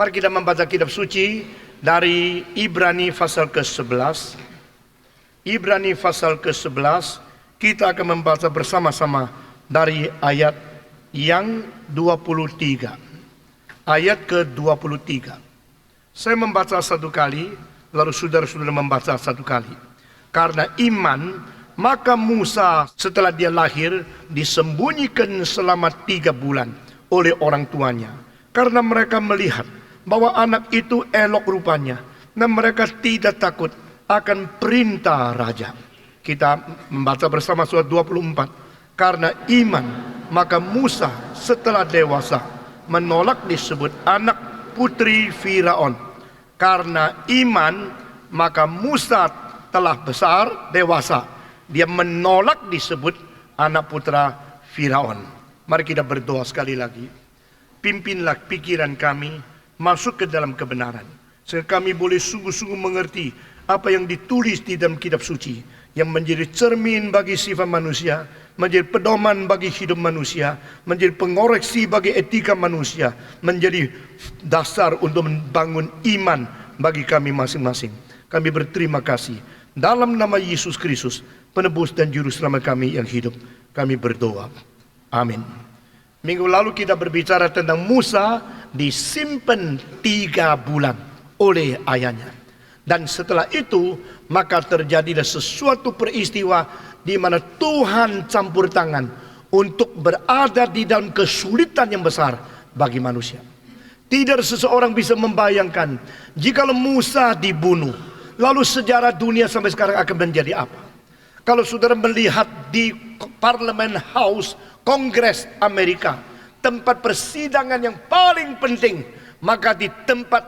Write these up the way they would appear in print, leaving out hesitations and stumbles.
Mari kita membaca kitab suci dari Ibrani pasal ke-11. Ibrani pasal ke-11, kita akan membaca bersama-sama dari ayat yang 23. Ayat ke-23. Saya membaca satu kali, lalu saudara-saudara membaca satu kali. Karena iman, maka Musa setelah dia lahir disembunyikan selama 3 bulan oleh orang tuanya. Karena mereka melihat bahwa anak itu elok rupanya, dan mereka tidak takut akan perintah raja. Kita membaca bersama surat 24. Karena iman, maka Musa setelah dewasa menolak disebut anak putri Firaun. Karena iman, maka Musa telah besar, dewasa. Dia menolak disebut anak putra Firaun. Mari kita berdoa sekali lagi. Pimpinlah pikiran kami masuk ke dalam kebenaran, sehingga kami boleh sungguh-sungguh mengerti apa yang ditulis di dalam kitab suci, yang menjadi cermin bagi sifat manusia, menjadi pedoman bagi hidup manusia, menjadi pengoreksi bagi etika manusia, menjadi dasar untuk membangun iman bagi kami masing-masing. Kami berterima kasih. Dalam nama Yesus Kristus, penebus dan juru selamat kami yang hidup, kami berdoa. Amin. Minggu lalu kita berbicara tentang Musa disimpan 3 bulan oleh ayahnya. Dan setelah itu, maka terjadilah sesuatu peristiwa di mana Tuhan campur tangan untuk berada di dalam kesulitan yang besar bagi manusia. Tidak seseorang bisa membayangkan jika Musa dibunuh, lalu sejarah dunia sampai sekarang akan menjadi apa. Kalau saudara melihat di Parliament House, Kongres Amerika, tempat persidangan yang paling penting, maka di tempat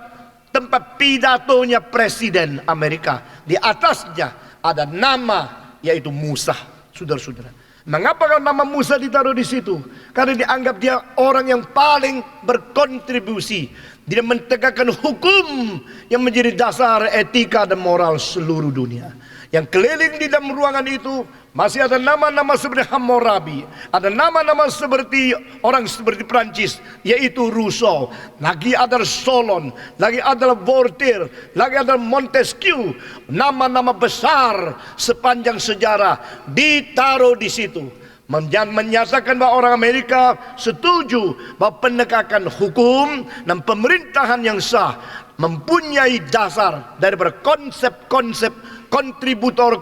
pidatonya Presiden Amerika, di atasnya ada nama, yaitu Musa. Saudara-saudara, mengapa nama Musa ditaruh di situ? Karena dianggap dia orang yang paling berkontribusi. Dia menegakkan hukum yang menjadi dasar etika dan moral seluruh dunia. Yang keliling di dalam ruangan itu masih ada nama-nama seperti Hammurabi, ada nama-nama seperti orang seperti Prancis, yaitu Rousseau, lagi ada Solon, lagi ada Voltaire, lagi ada Montesquieu. Nama-nama besar sepanjang sejarah ditaruh di situ, menyatakan bahwa orang Amerika setuju bahwa penegakan hukum dan pemerintahan yang sah mempunyai dasar daripada konsep-konsep kontributor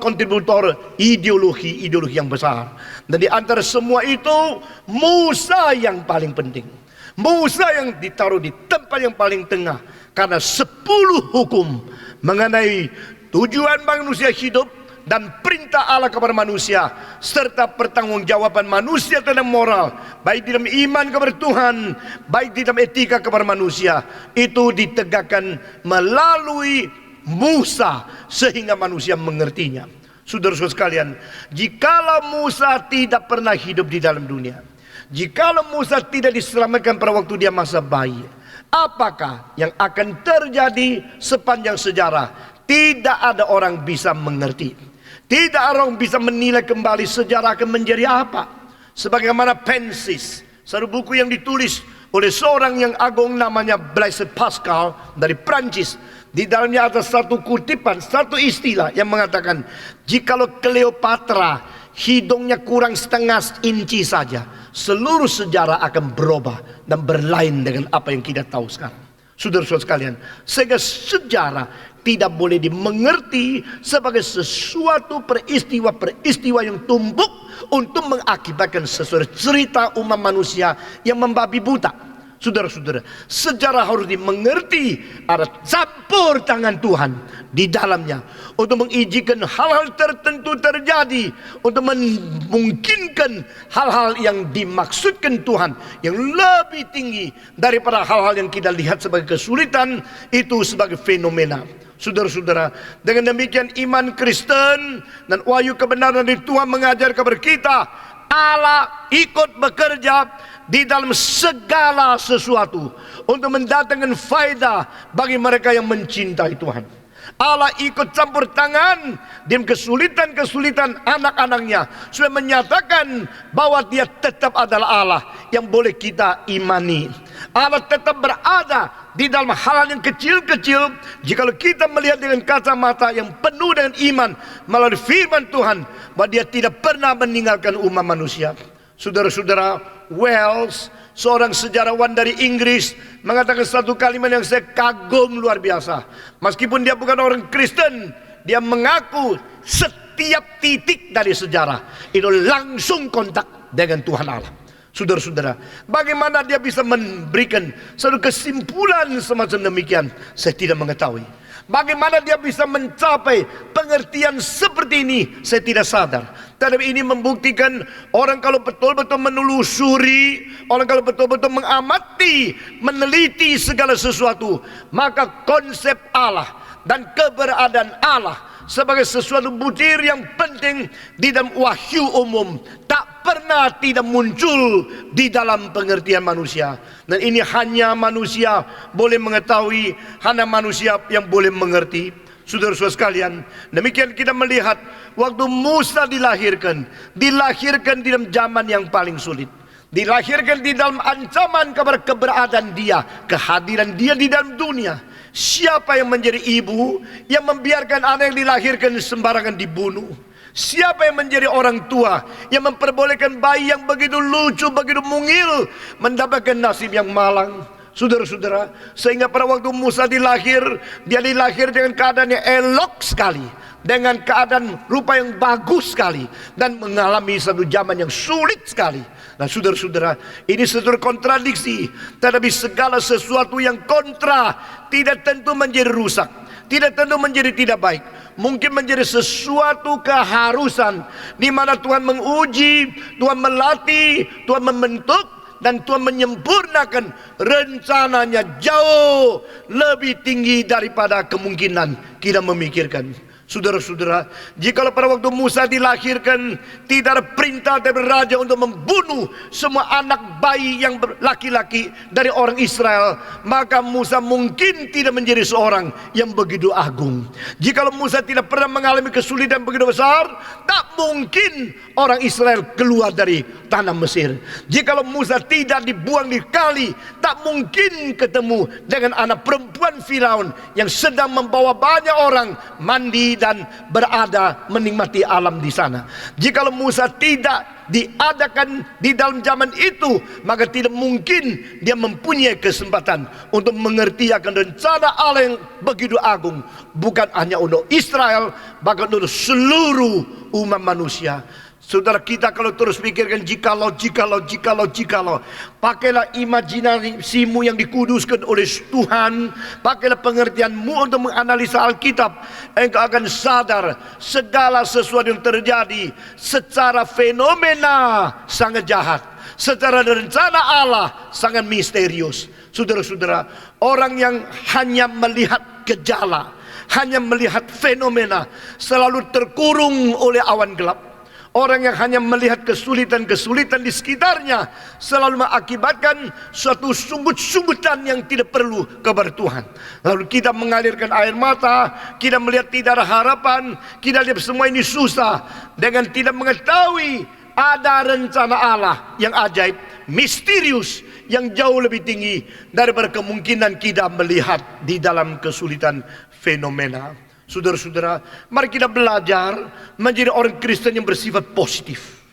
ideologi yang besar. Dan di antara semua itu, Musa yang paling penting. Musa yang ditaruh di tempat yang paling tengah, karena 10 hukum mengenai tujuan manusia hidup dan perintah Allah kepada manusia, serta pertanggungjawaban manusia tentang moral, baik di dalam iman kepada Tuhan, baik di dalam etika kepada manusia, itu ditegakkan melalui Musa sehingga manusia mengertinya. Saudara-saudara sekalian, jikalau Musa tidak pernah hidup di dalam dunia, jikalau Musa tidak diselamatkan pada waktu dia masa bayi, apakah yang akan terjadi sepanjang sejarah? Tidak ada orang bisa mengerti. Tidak ada orang bisa menilai kembali sejarah akan menjadi apa. Sebagaimana Pensis, satu buku yang ditulis oleh seorang yang agung namanya Blaise Pascal dari Prancis. Di dalamnya ada satu kutipan, satu istilah yang mengatakan, jikalau Cleopatra hidungnya kurang setengah inci saja, seluruh sejarah akan berubah dan berlain dengan apa yang kita tahu sekarang. Saudara-saudara sekalian, sehingga sejarah tidak boleh dimengerti sebagai sesuatu peristiwa yang tumbuk untuk mengakibatkan sesuatu cerita umat manusia yang membabi buta. Saudara-saudara, sejarah harus dimengerti ada campur tangan Tuhan di dalamnya untuk mengizinkan hal-hal tertentu terjadi, untuk memungkinkan hal-hal yang dimaksudkan Tuhan yang lebih tinggi daripada hal-hal yang kita lihat sebagai kesulitan itu sebagai fenomena. Saudara-saudara, dengan demikian iman Kristen dan wahyu kebenaran dari Tuhan mengajar kepada kita, Allah ikut bekerja di dalam segala sesuatu untuk mendatangkan faedah bagi mereka yang mencintai Tuhan. Allah ikut campur tangan di kesulitan-kesulitan anak-anaknya, supaya menyatakan bahwa dia tetap adalah Allah yang boleh kita imani. Allah tetap berada di dalam hal yang kecil-kecil. Jikalau kita melihat dengan kacamata yang penuh dengan iman melalui firman Tuhan, bahwa dia tidak pernah meninggalkan umat manusia. Saudara-saudara, Wells, seorang sejarawan dari Inggris, mengatakan satu kalimat yang saya kagum luar biasa. Meskipun dia bukan orang Kristen, dia mengaku setiap titik dari sejarah itu langsung kontak dengan Tuhan Allah. Saudara-saudara, bagaimana dia bisa memberikan satu kesimpulan semacam demikian, saya tidak mengetahui. Bagaimana dia bisa mencapai pengertian seperti ini, saya tidak sadar. Tetapi ini membuktikan orang kalau betul-betul menelusuri, orang kalau betul-betul mengamati, meneliti segala sesuatu, maka konsep Allah dan keberadaan Allah sebagai sesuatu butir yang penting di dalam wahyu umum tak pernah tidak muncul di dalam pengertian manusia. Dan ini hanya manusia boleh mengetahui, hanya manusia yang boleh mengerti. Saudara-saudara sekalian, demikian kita melihat waktu Musa dilahirkan di dalam zaman yang paling sulit. Dilahirkan di dalam ancaman keberadaan dia, kehadiran dia di dalam dunia. Siapa yang menjadi ibu yang membiarkan anak yang dilahirkan sembarangan dibunuh? Siapa yang menjadi orang tua yang memperbolehkan bayi yang begitu lucu, begitu mungil mendapatkan nasib yang malang? Saudara-saudara, sehingga pada waktu Musa dilahir, dia dilahir dengan keadaan yang elok sekali, dengan keadaan rupa yang bagus sekali, dan mengalami satu zaman yang sulit sekali. Nah, saudara-saudara, ini sesuatu kontradiksi. Tetapi segala sesuatu yang kontra tidak tentu menjadi rusak, tidak tentu menjadi tidak baik. Mungkin menjadi sesuatu keharusan di mana Tuhan menguji, Tuhan melatih, Tuhan membentuk, dan Tuhan menyempurnakan rencananya jauh lebih tinggi daripada kemungkinan kita memikirkan. Saudara-saudara, jikalau pada waktu Musa dilahirkan tidak ada perintah dari raja untuk membunuh semua anak bayi yang laki-laki dari orang Israel, maka Musa mungkin tidak menjadi seorang yang begitu agung. Jikalau Musa tidak pernah mengalami kesulitan begitu besar, tak mungkin orang Israel keluar dari tanah Mesir. Jikalau Musa tidak dibuang di kali, tak mungkin ketemu dengan anak perempuan Firaun yang sedang membawa banyak orang mandi dan berada menikmati alam di sana. Jikalau Musa tidak diadakan di dalam zaman itu, maka tidak mungkin dia mempunyai kesempatan untuk mengerti akan rencana Allah yang begitu agung, bukan hanya untuk Israel, bahkan untuk seluruh umat manusia. Saudara, kita kalau terus pikirkan jikalau, pakailah imajinasimu yang dikuduskan oleh Tuhan, pakailah pengertianmu untuk menganalisa Alkitab, engkau akan sadar segala sesuatu yang terjadi secara fenomena sangat jahat, secara rencana Allah sangat misterius. Saudara-saudara, orang yang hanya melihat gejala, hanya melihat fenomena, selalu terkurung oleh awan gelap. Orang yang hanya melihat kesulitan-kesulitan di sekitarnya selalu mengakibatkan suatu sunggut-sunggutan yang tidak perlu kepada Tuhan. Lalu kita mengalirkan air mata, kita melihat tidak ada harapan, kita lihat semua ini susah, dengan tidak mengetahui ada rencana Allah yang ajaib, misterius, yang jauh lebih tinggi daripada kemungkinan kita melihat di dalam kesulitan fenomena. Saudara-saudara, mari kita belajar menjadi orang Kristen yang bersifat positif.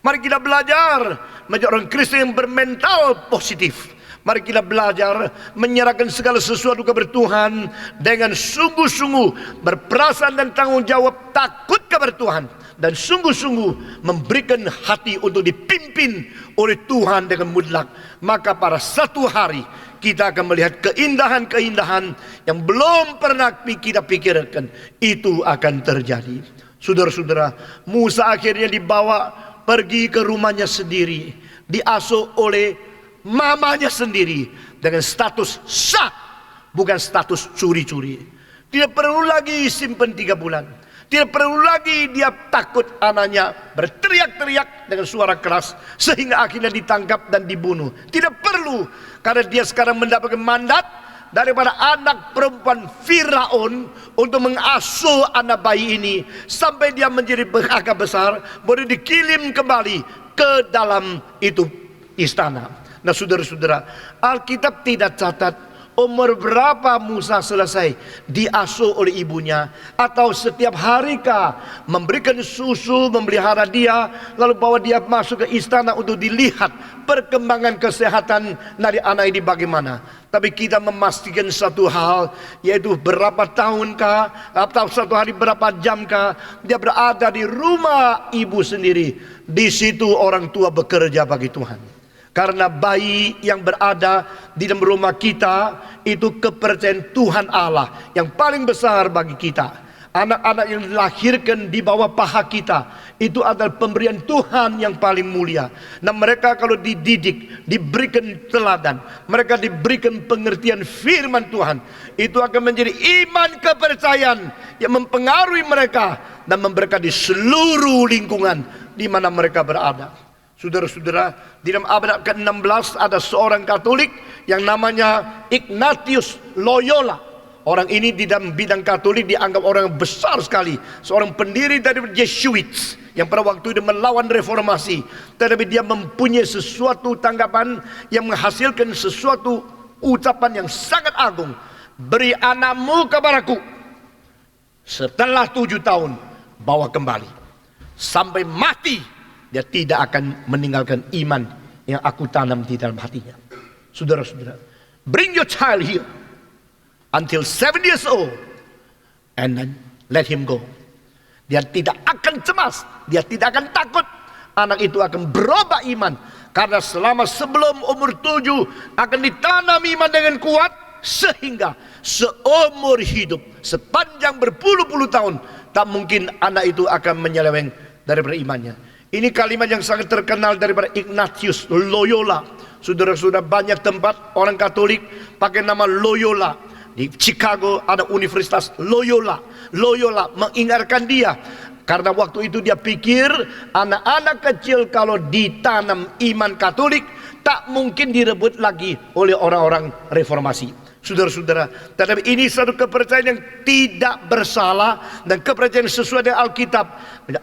Mari kita belajar menjadi orang Kristen yang bermental positif. Mari kita belajar menyerahkan segala sesuatu kepada Tuhan dengan sungguh-sungguh berperasaan dan tanggung jawab, takut kepada Tuhan, dan sungguh-sungguh memberikan hati untuk dipimpin oleh Tuhan dengan mutlak. Maka pada satu hari kita akan melihat keindahan-keindahan yang belum pernah kita pikirkan itu akan terjadi. Saudara-saudara, Musa akhirnya dibawa pergi ke rumahnya sendiri, diasuh oleh mamanya sendiri dengan status sah, bukan status curi-curi. Tidak perlu lagi simpan 3 bulan. Tidak perlu lagi dia takut anaknya berteriak-teriak dengan suara keras sehingga akhirnya ditangkap dan dibunuh. Tidak perlu, karena dia sekarang mendapatkan mandat daripada anak perempuan Firaun untuk mengasuh anak bayi ini sampai dia menjadi agak besar, boleh dikirim kembali ke dalam itu istana. Nah saudara-saudara, Alkitab tidak catat umur berapa Musa selesai diasuh oleh ibunya, atau setiap harikah memberikan susu, memelihara dia, lalu bawa dia masuk ke istana untuk dilihat perkembangan kesehatan dari anak ini bagaimana. Tapi kita memastikan satu hal, yaitu berapa tahunkah atau satu hari berapa jamkah dia berada di rumah ibu sendiri. Di situ orang tua bekerja bagi Tuhan. Karena bayi yang berada di dalam rumah kita itu kepercayaan Tuhan Allah yang paling besar bagi kita. Anak-anak yang dilahirkan di bawah paha kita itu adalah pemberian Tuhan yang paling mulia. Nah mereka kalau dididik, diberikan teladan, mereka diberikan pengertian firman Tuhan, itu akan menjadi iman kepercayaan yang mempengaruhi mereka dan memberkati seluruh lingkungan di mana mereka berada. Saudara-saudara, di dalam abad ke-16 ada seorang Katolik yang namanya Ignatius Loyola. Orang ini di dalam bidang Katolik dianggap orang besar sekali, seorang pendiri dari Jesuits yang pada waktu itu melawan reformasi. Tetapi dia mempunyai sesuatu tanggapan yang menghasilkan sesuatu ucapan yang sangat agung. Beri anakmu kepadaku, setelah 7 tahun bawa kembali. Sampai mati dia tidak akan meninggalkan iman yang aku tanam di dalam hatinya. Saudara-saudara, bring your child here until 7 years old and then let him go. Dia tidak akan cemas, dia tidak akan takut. Anak itu akan berubah iman, karena selama sebelum umur 7 akan ditanam iman dengan kuat, sehingga seumur hidup, sepanjang berpuluh-puluh tahun, tak mungkin anak itu akan menyeleweng daripada imannya. Ini kalimat yang sangat terkenal daripada Ignatius Loyola. Saudara-saudara, banyak tempat orang Katolik pakai nama Loyola. Di Chicago ada Universitas Loyola. Loyola mengingatkan dia, karena waktu itu dia pikir anak-anak kecil kalau ditanam iman Katolik tak mungkin direbut lagi oleh orang-orang reformasi. Saudara-saudara, tetapi ini satu kepercayaan yang tidak bersalah dan kepercayaan sesuai dengan Alkitab.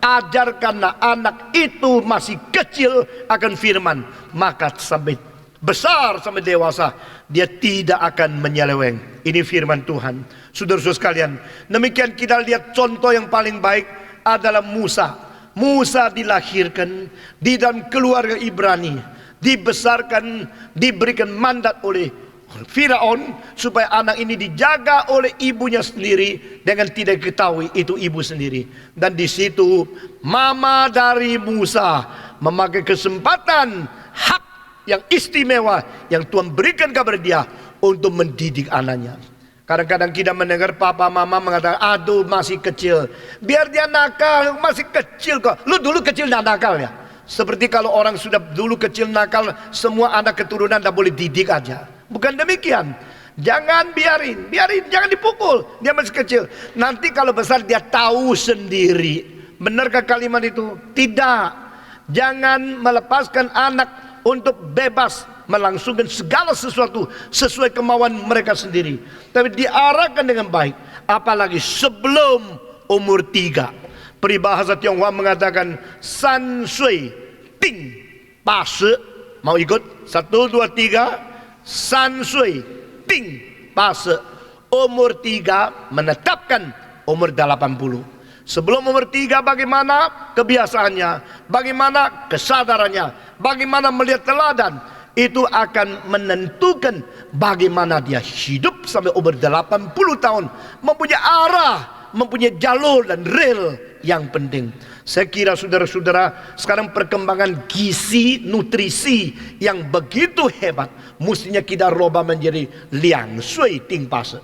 Ajarkanlah anak itu masih kecil akan firman, maka sampai besar, sampai dewasa dia tidak akan menyeleweng. Ini firman Tuhan. Saudara-saudara sekalian, demikian kita lihat contoh yang paling baik adalah Musa. Musa dilahirkan di dalam keluarga Ibrani, dibesarkan, diberikan mandat oleh Firaun supaya anak ini dijaga oleh ibunya sendiri dengan tidak ketahui itu ibu sendiri. Dan di situ mama dari Musa memakai kesempatan hak yang istimewa yang Tuhan berikan kepada dia untuk mendidik anaknya. Kadang-kadang kita mendengar papa mama mengatakan, aduh masih kecil, biar dia nakal, masih kecil kok. Lu dulu kecil dan nakal ya. Seperti kalau orang sudah dulu kecil nakal, semua anak keturunan dah boleh didik aja. Bukan demikian. Jangan biarin, jangan dipukul. Dia masih kecil. Nanti kalau besar dia tahu sendiri. Benarkah kalimat itu? Tidak. Jangan melepaskan anak untuk bebas melangsungkan segala sesuatu sesuai kemauan mereka sendiri. Tapi diarahkan dengan baik. Apalagi sebelum umur 3. Peribahasa Tionghoa mengatakan san sui ting pase. Mau ikut? 1, 2, 3. San sui ting pase. Umur 3 menetapkan umur 80. Sebelum umur 3 bagaimana kebiasaannya, bagaimana kesadarannya, bagaimana melihat teladan, itu akan menentukan bagaimana dia hidup sampai umur 80 tahun, mempunyai arah, mempunyai jalur dan rel yang penting. Saya kira saudara-saudara, sekarang perkembangan gizi, nutrisi yang begitu hebat, mestinya kita rubah menjadi liang sui ting pase.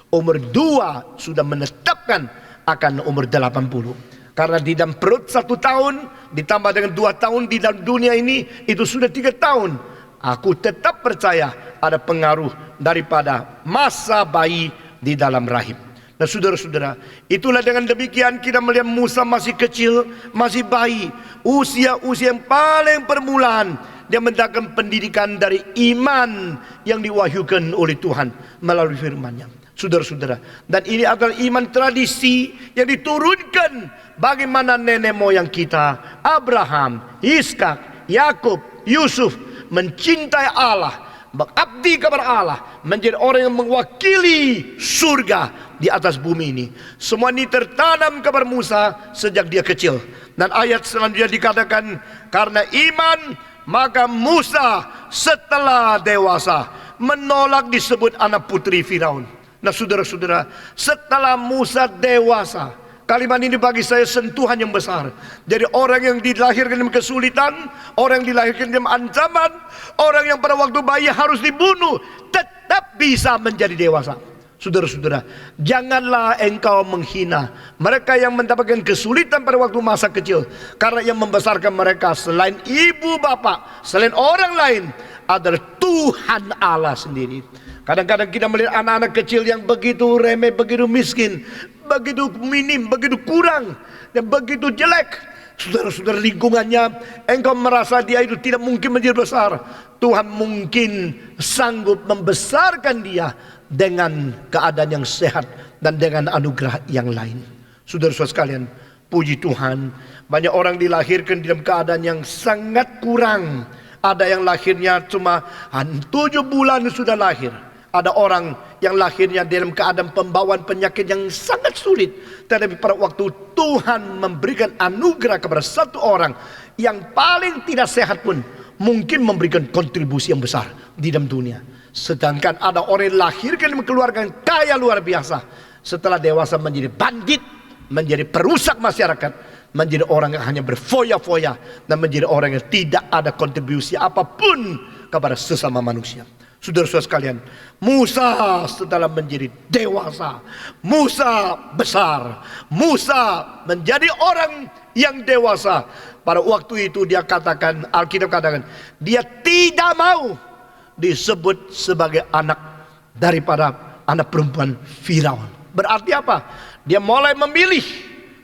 Umur 2 sudah menetapkan akan umur 80. Karena di dalam perut 1 tahun ditambah dengan 2 tahun di dalam dunia ini, itu sudah 3 tahun. Aku tetap percaya ada pengaruh daripada masa bayi di dalam rahim. Nah saudara-saudara, itulah dengan demikian kita melihat Musa masih kecil, masih bayi, usia yang paling permulaan. dia mendapatkan pendidikan dari iman yang diwahyukan oleh Tuhan melalui firman-Nya. Saudara-saudara, dan ini adalah iman tradisi yang diturunkan bagaimana nenek moyang kita, Abraham, Ishak, Yakub, Yusuf mencintai Allah, mengabdi kepada Allah, menjadi orang yang mewakili surga di atas bumi ini. Semua ini tertanam kepada Musa sejak dia kecil. Dan ayat selanjutnya dikatakan, karena iman maka Musa setelah dewasa menolak disebut anak putri Firaun. Nah saudara-saudara, setelah Musa dewasa, kalimat ini bagi saya sentuhan yang besar. Jadi orang yang dilahirkan dalam kesulitan, orang yang dilahirkan dalam ancaman, orang yang pada waktu bayi harus dibunuh, tetap bisa menjadi dewasa. Saudara-saudara, janganlah engkau menghina mereka yang mendapatkan kesulitan pada waktu masa kecil, karena yang membesarkan mereka selain ibu bapak, selain orang lain adalah Tuhan Allah sendiri. Kadang-kadang kita melihat anak-anak kecil yang begitu remeh, begitu miskin, begitu minim, begitu kurang, dan begitu jelek. Saudara-saudara, lingkungannya engkau merasa dia itu tidak mungkin menjadi besar. Tuhan mungkin sanggup membesarkan dia dengan keadaan yang sehat dan dengan anugerah yang lain. Saudara-saudara sekalian, puji Tuhan, banyak orang dilahirkan dalam keadaan yang sangat kurang. Ada yang lahirnya cuma 7 bulan sudah lahir. Ada orang yang lahirnya dalam keadaan pembawaan penyakit yang sangat sulit. Tetapi pada waktu Tuhan memberikan anugerah kepada satu orang yang paling tidak sehat pun mungkin memberikan kontribusi yang besar di dalam dunia. Sedangkan ada orang yang lahirkan dalam keluarga yang kaya luar biasa, setelah dewasa menjadi bandit, menjadi perusak masyarakat, menjadi orang yang hanya berfoya-foya, dan menjadi orang yang tidak ada kontribusi apapun kepada sesama manusia. Saudara-saudara sekalian, Musa setelah menjadi dewasa, Musa besar, Musa menjadi orang yang dewasa. Pada waktu itu dia katakan, Alkitab katakan, dia tidak mau disebut sebagai anak daripada anak perempuan Firaun. Berarti apa? Dia mulai memilih.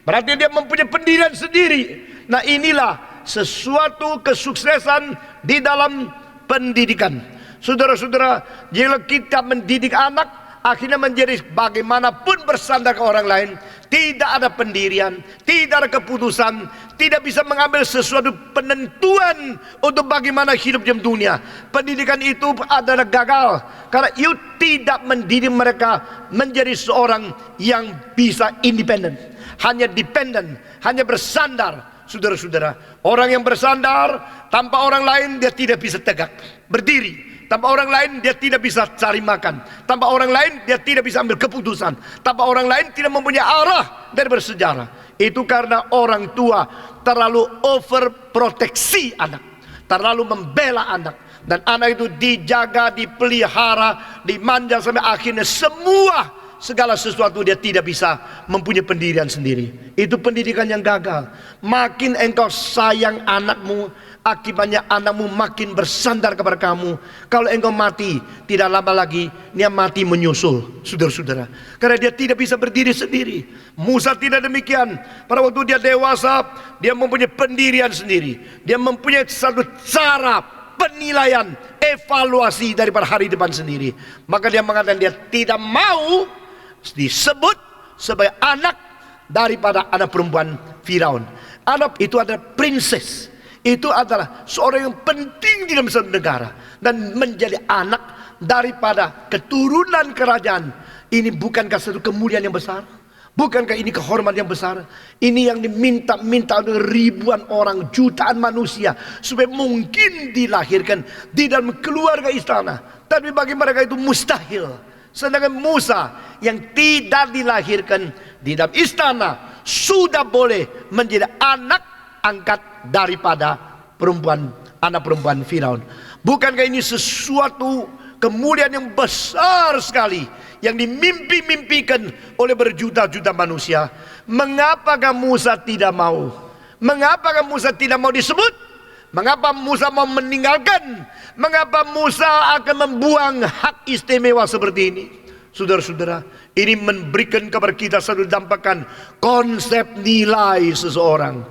Berarti dia mempunyai pendirian sendiri. Nah inilah sesuatu kesuksesan di dalam pendidikan. Saudara-saudara, jika kita mendidik anak, akhirnya menjadi bagaimanapun bersandar ke orang lain, tidak ada pendirian, tidak ada keputusan, tidak bisa mengambil sesuatu penentuan untuk bagaimana hidup di dunia. Pendidikan itu adalah gagal karena you tidak mendidik mereka menjadi seorang yang bisa independen, hanya dependen, hanya bersandar. Saudara-saudara, orang yang bersandar tanpa orang lain dia tidak bisa tegak berdiri. Tanpa orang lain dia tidak bisa cari makan. Tanpa orang lain dia tidak bisa ambil keputusan. Tanpa orang lain tidak mempunyai arah dari bersejarah. Itu karena orang tua terlalu overproteksi anak, terlalu membela anak. Dan anak itu dijaga, dipelihara, dimanja sampai akhirnya segala sesuatu dia tidak bisa mempunyai pendirian sendiri. Itu pendidikan yang gagal. Makin engkau sayang anakmu, akibatnya anakmu makin bersandar kepada kamu. Kalau engkau mati, tidak lama lagi dia mati menyusul, saudara-saudara. Karena dia tidak bisa berdiri sendiri. Musa tidak demikian. Pada waktu dia dewasa, dia mempunyai pendirian sendiri. Dia mempunyai satu cara penilaian, evaluasi daripada hari depan sendiri. Maka dia mengatakan dia tidak mau disebut sebagai anak daripada anak perempuan Firaun. Anak itu adalah princess. Itu adalah seorang yang penting di dalam satu negara. Dan menjadi anak daripada keturunan kerajaan. Ini bukankah satu kemuliaan yang besar? Bukankah ini kehormatan yang besar? Ini yang diminta-minta oleh ribuan orang, jutaan manusia, supaya mungkin dilahirkan di dalam keluarga istana. Tapi bagi mereka itu mustahil. Sedangkan Musa yang tidak dilahirkan di dalam istana sudah boleh menjadi anak angkat daripada anak perempuan Firaun. Bukankah ini sesuatu kemuliaan yang besar sekali yang dimimpi-mimpikan oleh berjuta-juta manusia? Mengapakah Musa tidak mau? Mengapakah Musa tidak mau disebut? Mengapa Musa mau meninggalkan? Mengapa Musa akan membuang hak istimewa seperti ini? Saudara-saudara, ini memberikan kepada kita satu dampakan konsep nilai seseorang.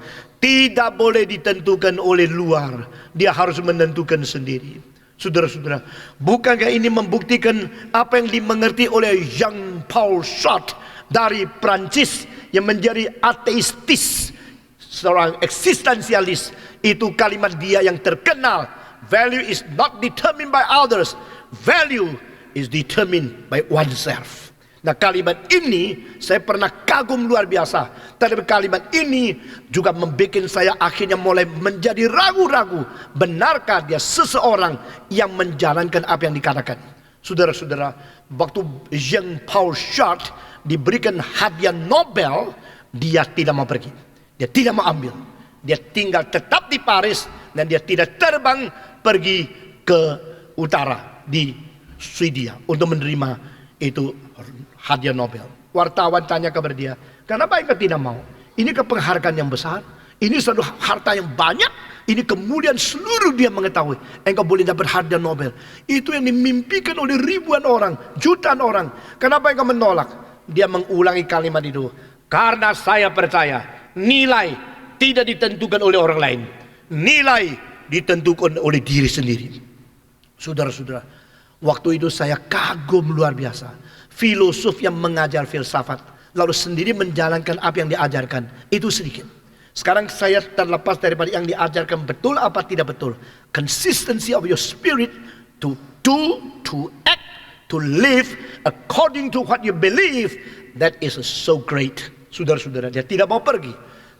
tidak boleh ditentukan oleh luar. Dia harus menentukan sendiri. Saudara-saudara, bukankah ini membuktikan apa yang dimengerti oleh Jean-Paul Sartre dari Prancis yang menjadi ateistis, seorang eksistensialis? Itu kalimat dia yang terkenal. Value is not determined by others. Value is determined by oneself. Nah, kalimat ini saya pernah kagum luar biasa. Tapi kalimat ini juga membuat saya akhirnya mulai menjadi ragu-ragu. Benarkah dia seseorang yang menjalankan apa yang dikatakan? Saudara-saudara, waktu Jean-Paul Sartre diberikan hadiah Nobel, dia tidak mau pergi. Dia tidak mau ambil. Dia tinggal tetap di Paris dan dia tidak terbang pergi ke utara di Swedia untuk menerima itu hadiah Nobel. Wartawan tanya kepada dia, kenapa engkau tidak mau? Ini penghargaan yang besar, ini suatu harta yang banyak, ini kemudian seluruh dia mengetahui engkau boleh dapat hadiah Nobel. Itu yang dimimpikan oleh ribuan orang, jutaan orang. Kenapa engkau menolak? Dia mengulangi kalimat itu, karena saya percaya nilai tidak ditentukan oleh orang lain, nilai ditentukan oleh diri sendiri. Saudara-saudara, waktu itu saya kagum luar biasa. Filosof yang mengajar filsafat lalu sendiri menjalankan apa yang diajarkan, itu sedikit. Sekarang saya terlepas daripada yang diajarkan betul apa tidak betul. Consistency of your spirit to do, to act, to live according to what you believe, that is so great. Saudara-saudara, dia tidak mau pergi.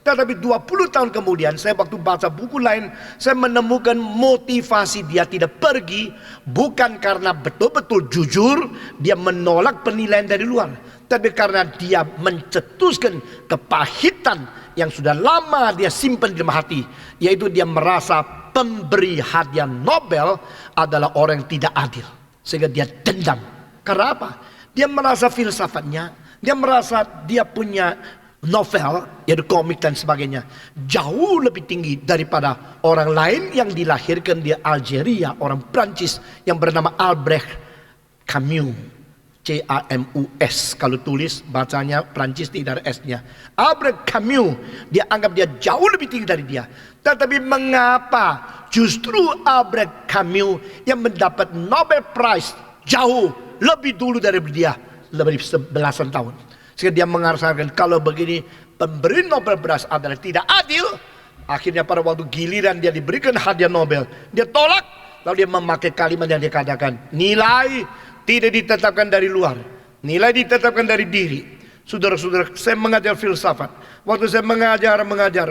Tetapi 20 tahun kemudian, saya waktu baca buku lain, saya menemukan motivasi dia tidak pergi bukan karena betul-betul jujur dia menolak penilaian dari luar, tapi karena dia mencetuskan kepahitan yang sudah lama dia simpan di dalam hati, yaitu dia merasa pemberi hadiah Nobel adalah orang yang tidak adil, sehingga dia dendam. Karena apa? Dia merasa filsafatnya, dia merasa dia punya novel, yaitu komik dan sebagainya, jauh lebih tinggi daripada orang lain yang dilahirkan di Algeria, orang Prancis yang bernama Albrecht Camus, C-A-M-U-S. Kalau tulis bacanya Prancis tidak ada S-nya. Albrecht Camus, dia anggap dia jauh lebih tinggi dari dia. Tetapi mengapa justru Albrecht Camus yang mendapat Nobel Prize jauh lebih dulu dari dia, lebih belasan tahun? Sehingga dia mengatakan kalau begini pemberi Nobel Prize adalah tidak adil. Akhirnya pada waktu giliran dia diberikan hadiah Nobel, dia tolak. Lalu dia memakai kalimat yang dia katakan, nilai tidak ditetapkan dari luar, nilai ditetapkan dari diri. Saudara-saudara, saya mengajar filsafat. Waktu saya mengajar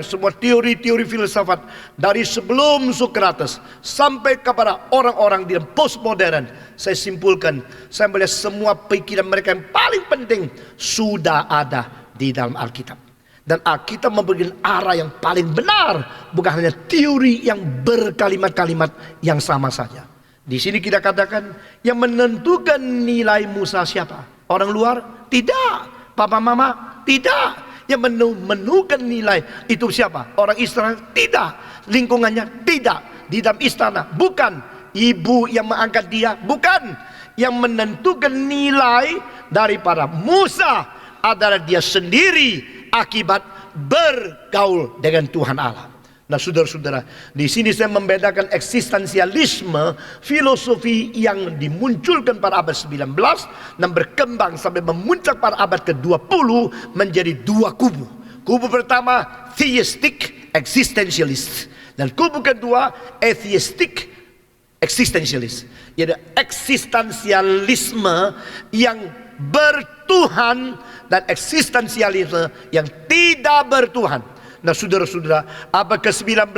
semua teori-teori filsafat dari sebelum Socrates sampai kepada orang-orang di postmodern, saya simpulkan, saya melihat semua pikiran mereka yang paling penting sudah ada di dalam Alkitab. Dan Alkitab memberikan arah yang paling benar, bukan hanya teori yang berkalimat-kalimat yang sama saja. Di sini kita katakan yang menentukan nilai Musa siapa? Orang luar? Tidak. Papa mama? Tidak. Yang menentukan nilai itu siapa? Orang Israel? Tidak. Lingkungannya? Tidak. Di dalam istana? Bukan. Ibu yang mengangkat dia? Bukan. Yang menentukan nilai daripada Musa adalah dia sendiri akibat bergaul dengan Tuhan Allah. Nah, saudara-saudara, di sini saya membedakan eksistensialisme, filosofi yang dimunculkan pada abad 19 dan berkembang sampai memuncak pada abad ke-20 menjadi dua kubu. Kubu pertama theistic existentialist dan kubu kedua atheistic existentialist. Yaitu eksistensialisme yang bertuhan dan eksistensialisme yang tidak bertuhan. Nah, saudara-saudara, abad ke-19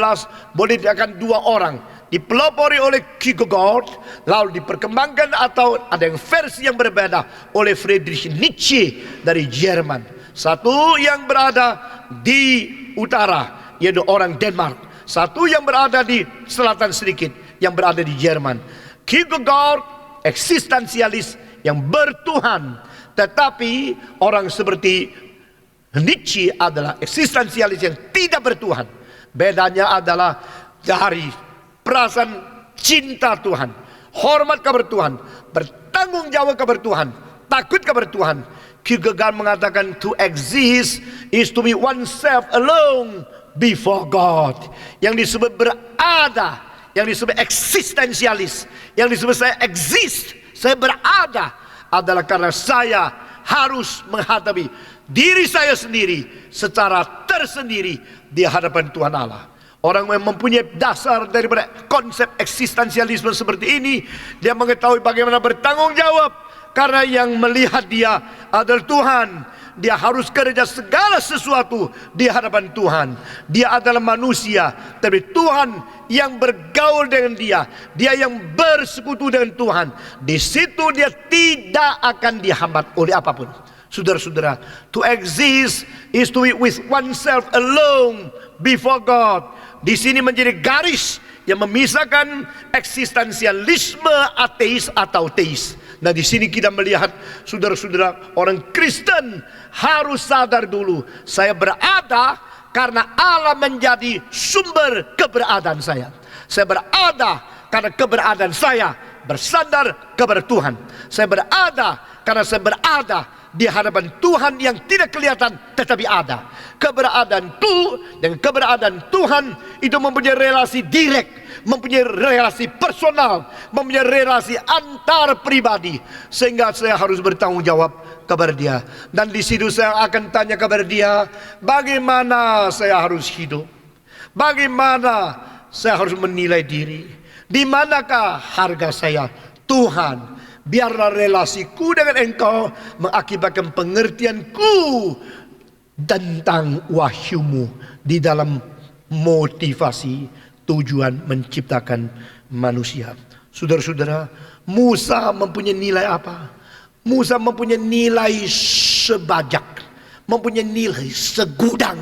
boleh dikatakan dua orang dipelopori oleh Kierkegaard, lalu diperkembangkan atau ada yang versi yang berbeda oleh Friedrich Nietzsche dari Jerman. Satu yang berada di utara, yaitu orang Denmark. Satu yang berada di selatan sedikit, yang berada di Jerman. Kierkegaard eksistensialis yang bertuhan, tetapi orang seperti Nietzsche adalah eksistensialis yang tidak bertuhan. Bedanya adalah dari perasaan cinta Tuhan, hormat kepada Tuhan, bertanggung jawab kepada Tuhan, takut kepada Tuhan. Kierkegaard mengatakan to exist is to be oneself alone before God. Yang disebut berada, yang disebut eksistensialis, yang disebut saya exist, saya berada, adalah karena saya harus menghadapi diri saya sendiri secara tersendiri di hadapan Tuhan Allah. Orang yang mempunyai dasar daripada konsep eksistensialisme seperti ini, dia mengetahui bagaimana bertanggung jawab, karena yang melihat dia adalah Tuhan. Dia harus kerja segala sesuatu di hadapan Tuhan. Dia adalah manusia, tapi Tuhan yang bergaul dengan dia, dia yang bersekutu dengan Tuhan. Di situ dia tidak akan dihambat oleh apapun. Saudara-saudara, to exist is to be with oneself alone before God. Di sini menjadi garis yang memisahkan eksistensialisme ateis atau teis. Nah, di sini kita melihat, saudara-saudara, orang Kristen harus sadar dulu, saya berada karena Allah menjadi sumber keberadaan saya. Saya berada karena keberadaan saya bersandar kepada Tuhan. Saya berada karena saya berada di hadapan Tuhan yang tidak kelihatan tetapi ada. Keberadaanku dan keberadaan Tuhan itu mempunyai relasi direct, mempunyai relasi personal, mempunyai relasi antar pribadi, sehingga saya harus bertanggung jawab kepada dia. Dan di situ saya akan tanya kepada dia, bagaimana saya harus hidup, bagaimana saya harus menilai diri, di manakah harga saya. Tuhan, biarlah relasiku dengan Engkau mengakibatkan pengertianku tentang wahyumu di dalam motivasi tujuan menciptakan manusia. Saudara-saudara, Musa mempunyai nilai apa? Musa mempunyai nilai sebajak, mempunyai nilai segudang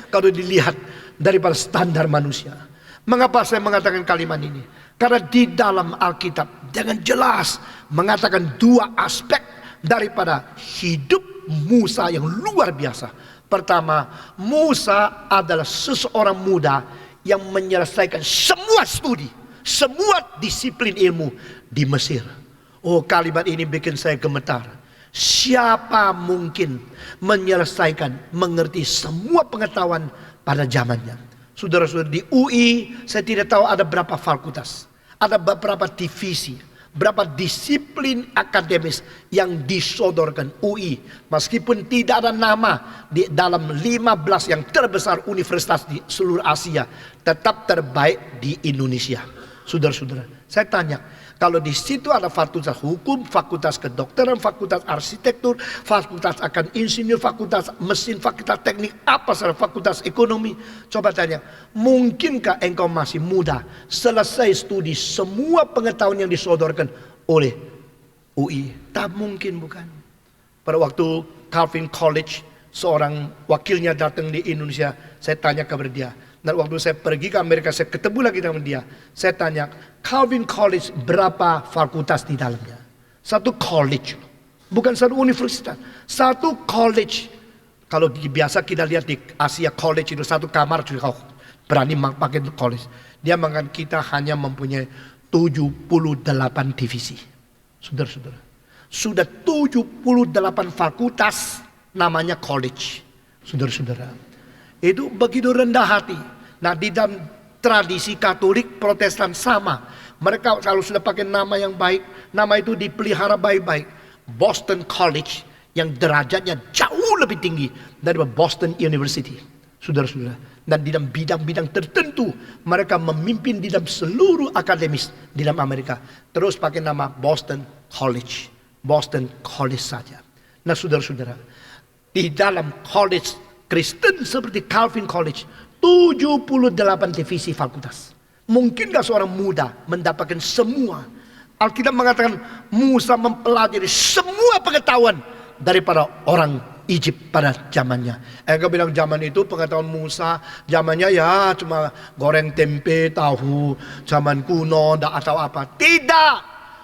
kalau dilihat daripada standar manusia. Mengapa saya mengatakan kalimat ini? Karena di dalam Alkitab dengan jelas mengatakan dua aspek daripada hidup Musa yang luar biasa. Pertama, Musa adalah seseorang muda yang menyelesaikan semua studi, semua disiplin ilmu di Mesir. Oh, kalimat ini bikin saya gemetar. Siapa mungkin menyelesaikan, mengerti semua pengetahuan pada zamannya? Saudara-saudara, di UI saya tidak tahu ada berapa fakultas, ada beberapa divisi, berapa disiplin akademis yang disodorkan UI. Meskipun tidak ada nama di dalam 15 yang terbesar universitas di seluruh Asia, tetap terbaik di Indonesia. Saudara-saudara, saya tanya, kalau di situ ada fakultas hukum, fakultas kedokteran, fakultas arsitektur, fakultas akan insinyur, fakultas mesin, fakultas teknik, apa saja, fakultas ekonomi. Coba tanya, mungkinkah engkau masih muda selesai studi semua pengetahuan yang disodorkan oleh UI? Tak mungkin, bukan? Pada waktu Calvin College, seorang wakilnya datang di Indonesia, saya tanya kepada dia. Dan waktu saya pergi ke Amerika, saya ketemu lagi dengan dia. Saya tanya, Calvin College berapa fakultas di dalamnya? Satu college, bukan satu universitas. Satu college. Kalau biasa kita lihat di Asia college itu satu kamar juga berani pakai college. Dia mengatakan kita hanya mempunyai 78 divisi. Saudara-saudara, sudah 78 fakultas namanya college. Saudara-saudara, itu begitu rendah hati. Nah, di dalam tradisi Katolik Protestan sama. Mereka kalau sudah pakai nama yang baik, nama itu dipelihara baik-baik. Boston College yang derajatnya jauh lebih tinggi daripada Boston University. Saudara-saudara. Dan di dalam bidang-bidang tertentu mereka memimpin di dalam seluruh akademis di dalam Amerika. Terus pakai nama Boston College. Boston College saja. Nah, saudara-saudara, di dalam college Kristen seperti Calvin College, 78 divisi fakultas. Mungkinkah seorang muda mendapatkan semua? Alkitab mengatakan Musa mempelajari semua pengetahuan daripada orang Egypt pada zamannya. Engkau bilang zaman itu pengetahuan Musa, zamannya ya cuma goreng tempe, tahu, zaman kuno, tidak atau apa. Tidak,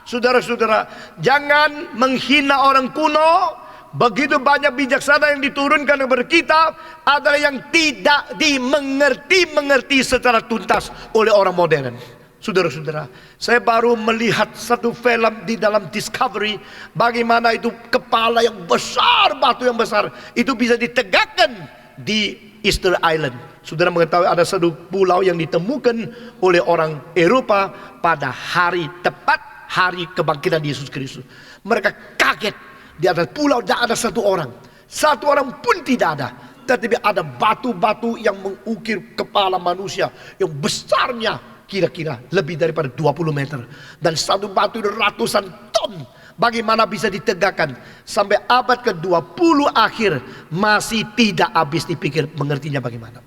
saudara-saudara, jangan menghina orang kuno. Begitu banyak bijaksana yang diturunkan kepada kita adalah yang tidak dimengerti secara tuntas oleh orang modern. Saudara-saudara, saya baru melihat satu film di dalam Discovery, bagaimana itu kepala yang besar, batu yang besar itu bisa ditegakkan di Easter Island. Saudara mengetahui ada satu pulau yang ditemukan oleh orang Eropa pada hari tepat hari kebangkitan Yesus Kristus. Mereka kaget, di atas pulau tidak ada satu orang. Satu orang pun tidak ada. Tetapi ada batu-batu yang mengukir kepala manusia yang besarnya kira-kira lebih daripada 20 meter. Dan satu batu itu ratusan ton. Bagaimana bisa ditegakkan? Sampai abad ke-20 akhir masih tidak habis dipikir mengertinya bagaimana.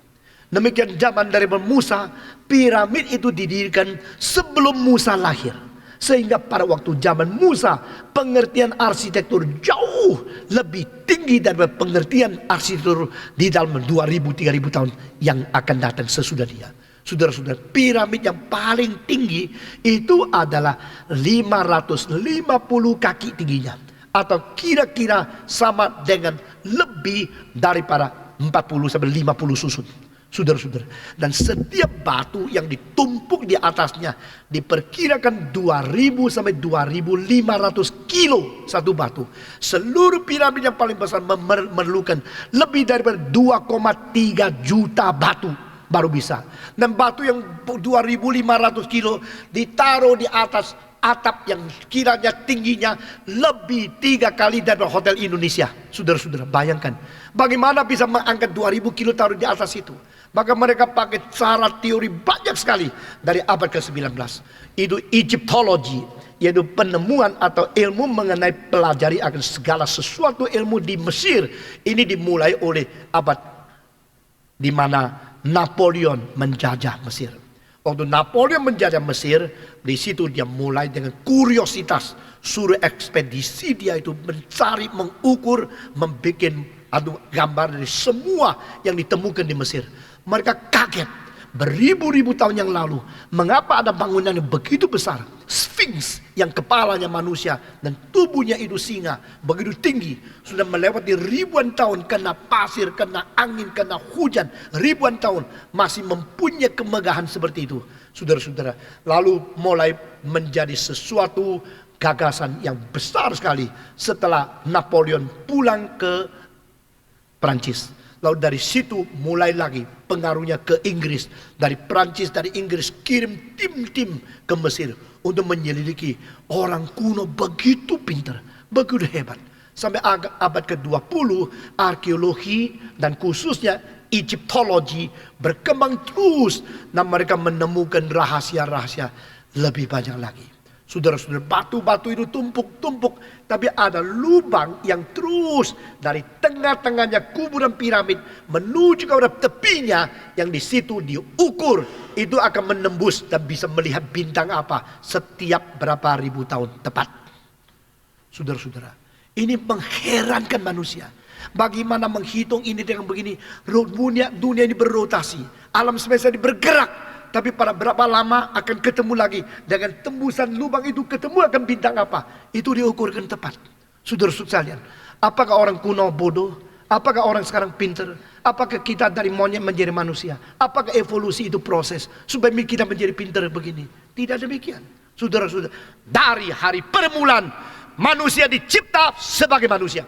Demikian zaman dari Musa, piramid itu didirikan sebelum Musa lahir. Sehingga pada waktu zaman Musa, pengertian arsitektur jauh lebih tinggi daripada pengertian arsitektur di dalam 2000-3000 tahun yang akan datang sesudah dia. Saudara-saudara, piramid yang paling tinggi itu adalah 550 kaki tingginya. Atau kira-kira sama dengan lebih daripada 40-50 susun. Saudara-saudara, dan setiap batu yang ditumpuk di atasnya diperkirakan 2000 sampai 2500 kilo satu batu. Seluruh piramid yang paling besar memerlukan lebih daripada 2,3 juta batu baru bisa. Dan batu yang 2500 kilo ditaruh di atas atap yang kiranya tingginya lebih 3 kali dari hotel Indonesia. Saudara-saudara, bayangkan bagaimana bisa mengangkat 2000 kilo taruh di atas itu. Maka mereka pakai cara teori banyak sekali dari abad ke-19. Itu Egyptology, yaitu penemuan atau ilmu mengenai pelajari akan segala sesuatu ilmu di Mesir. Ini dimulai oleh abad di mana Napoleon menjajah Mesir. Waktu Napoleon menjajah Mesir, di situ dia mulai dengan kuriositas. Suruh ekspedisi dia itu mencari, mengukur, membuat gambar dari semua yang ditemukan di Mesir. Mereka kaget beribu-ribu tahun yang lalu. Mengapa ada bangunan yang begitu besar, Sphinx yang kepalanya manusia dan tubuhnya itu singa, begitu tinggi, sudah melewati ribuan tahun, kena pasir, kena angin, kena hujan, ribuan tahun masih mempunyai kemegahan seperti itu. Saudara-saudara, lalu mulai menjadi sesuatu gagasan yang besar sekali setelah Napoleon pulang ke Prancis. Lalu dari situ mulai lagi pengaruhnya ke Inggris. Dari Prancis, dari Inggris kirim tim-tim ke Mesir untuk menyelidiki. Orang kuno begitu pintar, begitu hebat. Sampai abad ke-20 arkeologi dan khususnya Egyptology berkembang terus. Dan mereka menemukan rahasia-rahasia lebih banyak lagi. Saudara-saudara, batu-batu itu tumpuk-tumpuk, tapi ada lubang yang terus dari tengah-tengahnya kuburan piramid menuju ke tepinya, yang di situ diukur itu akan menembus dan bisa melihat bintang apa setiap berapa ribu tahun tepat. Saudara-saudara, ini mengherankan manusia. Bagaimana menghitung ini dengan begini? Dunia ini berrotasi, alam semesta ini bergerak. Tapi pada berapa lama akan ketemu lagi. Dengan tembusan lubang itu ketemu akan bintang apa. Itu diukurkan tepat. Saudara-saudara sekalian, apakah orang kuno bodoh? Apakah orang sekarang pintar? Apakah kita dari monyet menjadi manusia? Apakah evolusi itu proses supaya kita menjadi pintar begini? Tidak demikian. Saudara-saudara, dari hari permulaan manusia dicipta sebagai manusia.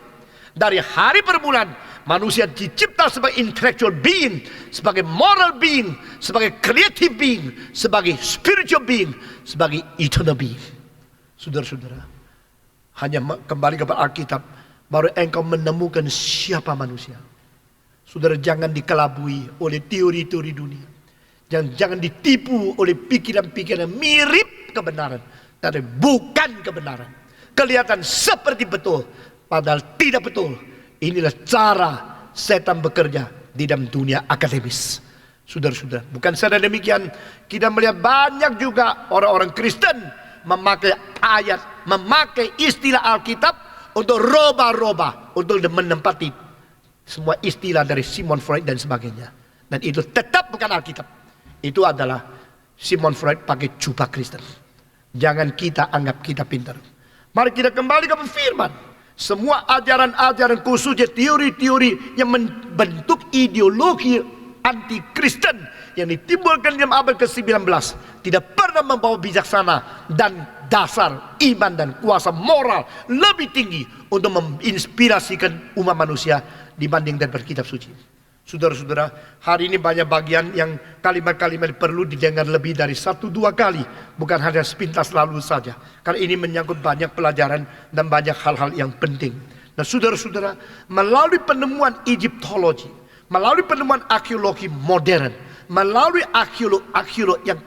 Dari hari permulaan manusia dicipta sebagai intellectual being, sebagai moral being, sebagai creative being, sebagai spiritual being, sebagai eternal being. Saudara-saudara, hanya kembali kepada Alkitab baru engkau menemukan siapa manusia. Saudara, jangan dikelabui oleh teori-teori dunia. Jangan ditipu oleh pikiran-pikiran mirip kebenaran, tapi bukan kebenaran. Kelihatan seperti betul, padahal tidak betul. Inilah cara setan bekerja di dalam dunia akademis. Saudara-saudara, bukan saja demikian, kita melihat banyak juga orang-orang Kristen memakai ayat, memakai istilah Alkitab untuk roba-roba, untuk menempati semua istilah dari Sigmund Freud dan sebagainya. Dan itu tetap bukan Alkitab. Itu adalah Sigmund Freud pakai jubah Kristen. Jangan kita anggap kita pintar. Mari kita kembali ke firman. Semua ajaran-ajaran khususnya teori-teori yang membentuk ideologi anti-Kristen yang ditimbulkan dalam abad ke-19 tidak pernah membawa bijaksana dan dasar iman dan kuasa moral lebih tinggi untuk menginspirasikan umat manusia dibanding daripada kitab suci. Saudara-saudara, hari ini banyak bagian yang kalimat-kalimat perlu didengar lebih dari 1-2 kali. Bukan hanya sepintas lalu saja. Karena ini menyangkut banyak pelajaran dan banyak hal-hal yang penting. Nah saudara-saudara, melalui penemuan Egyptologi, melalui penemuan arkeologi modern, melalui arkeolog yang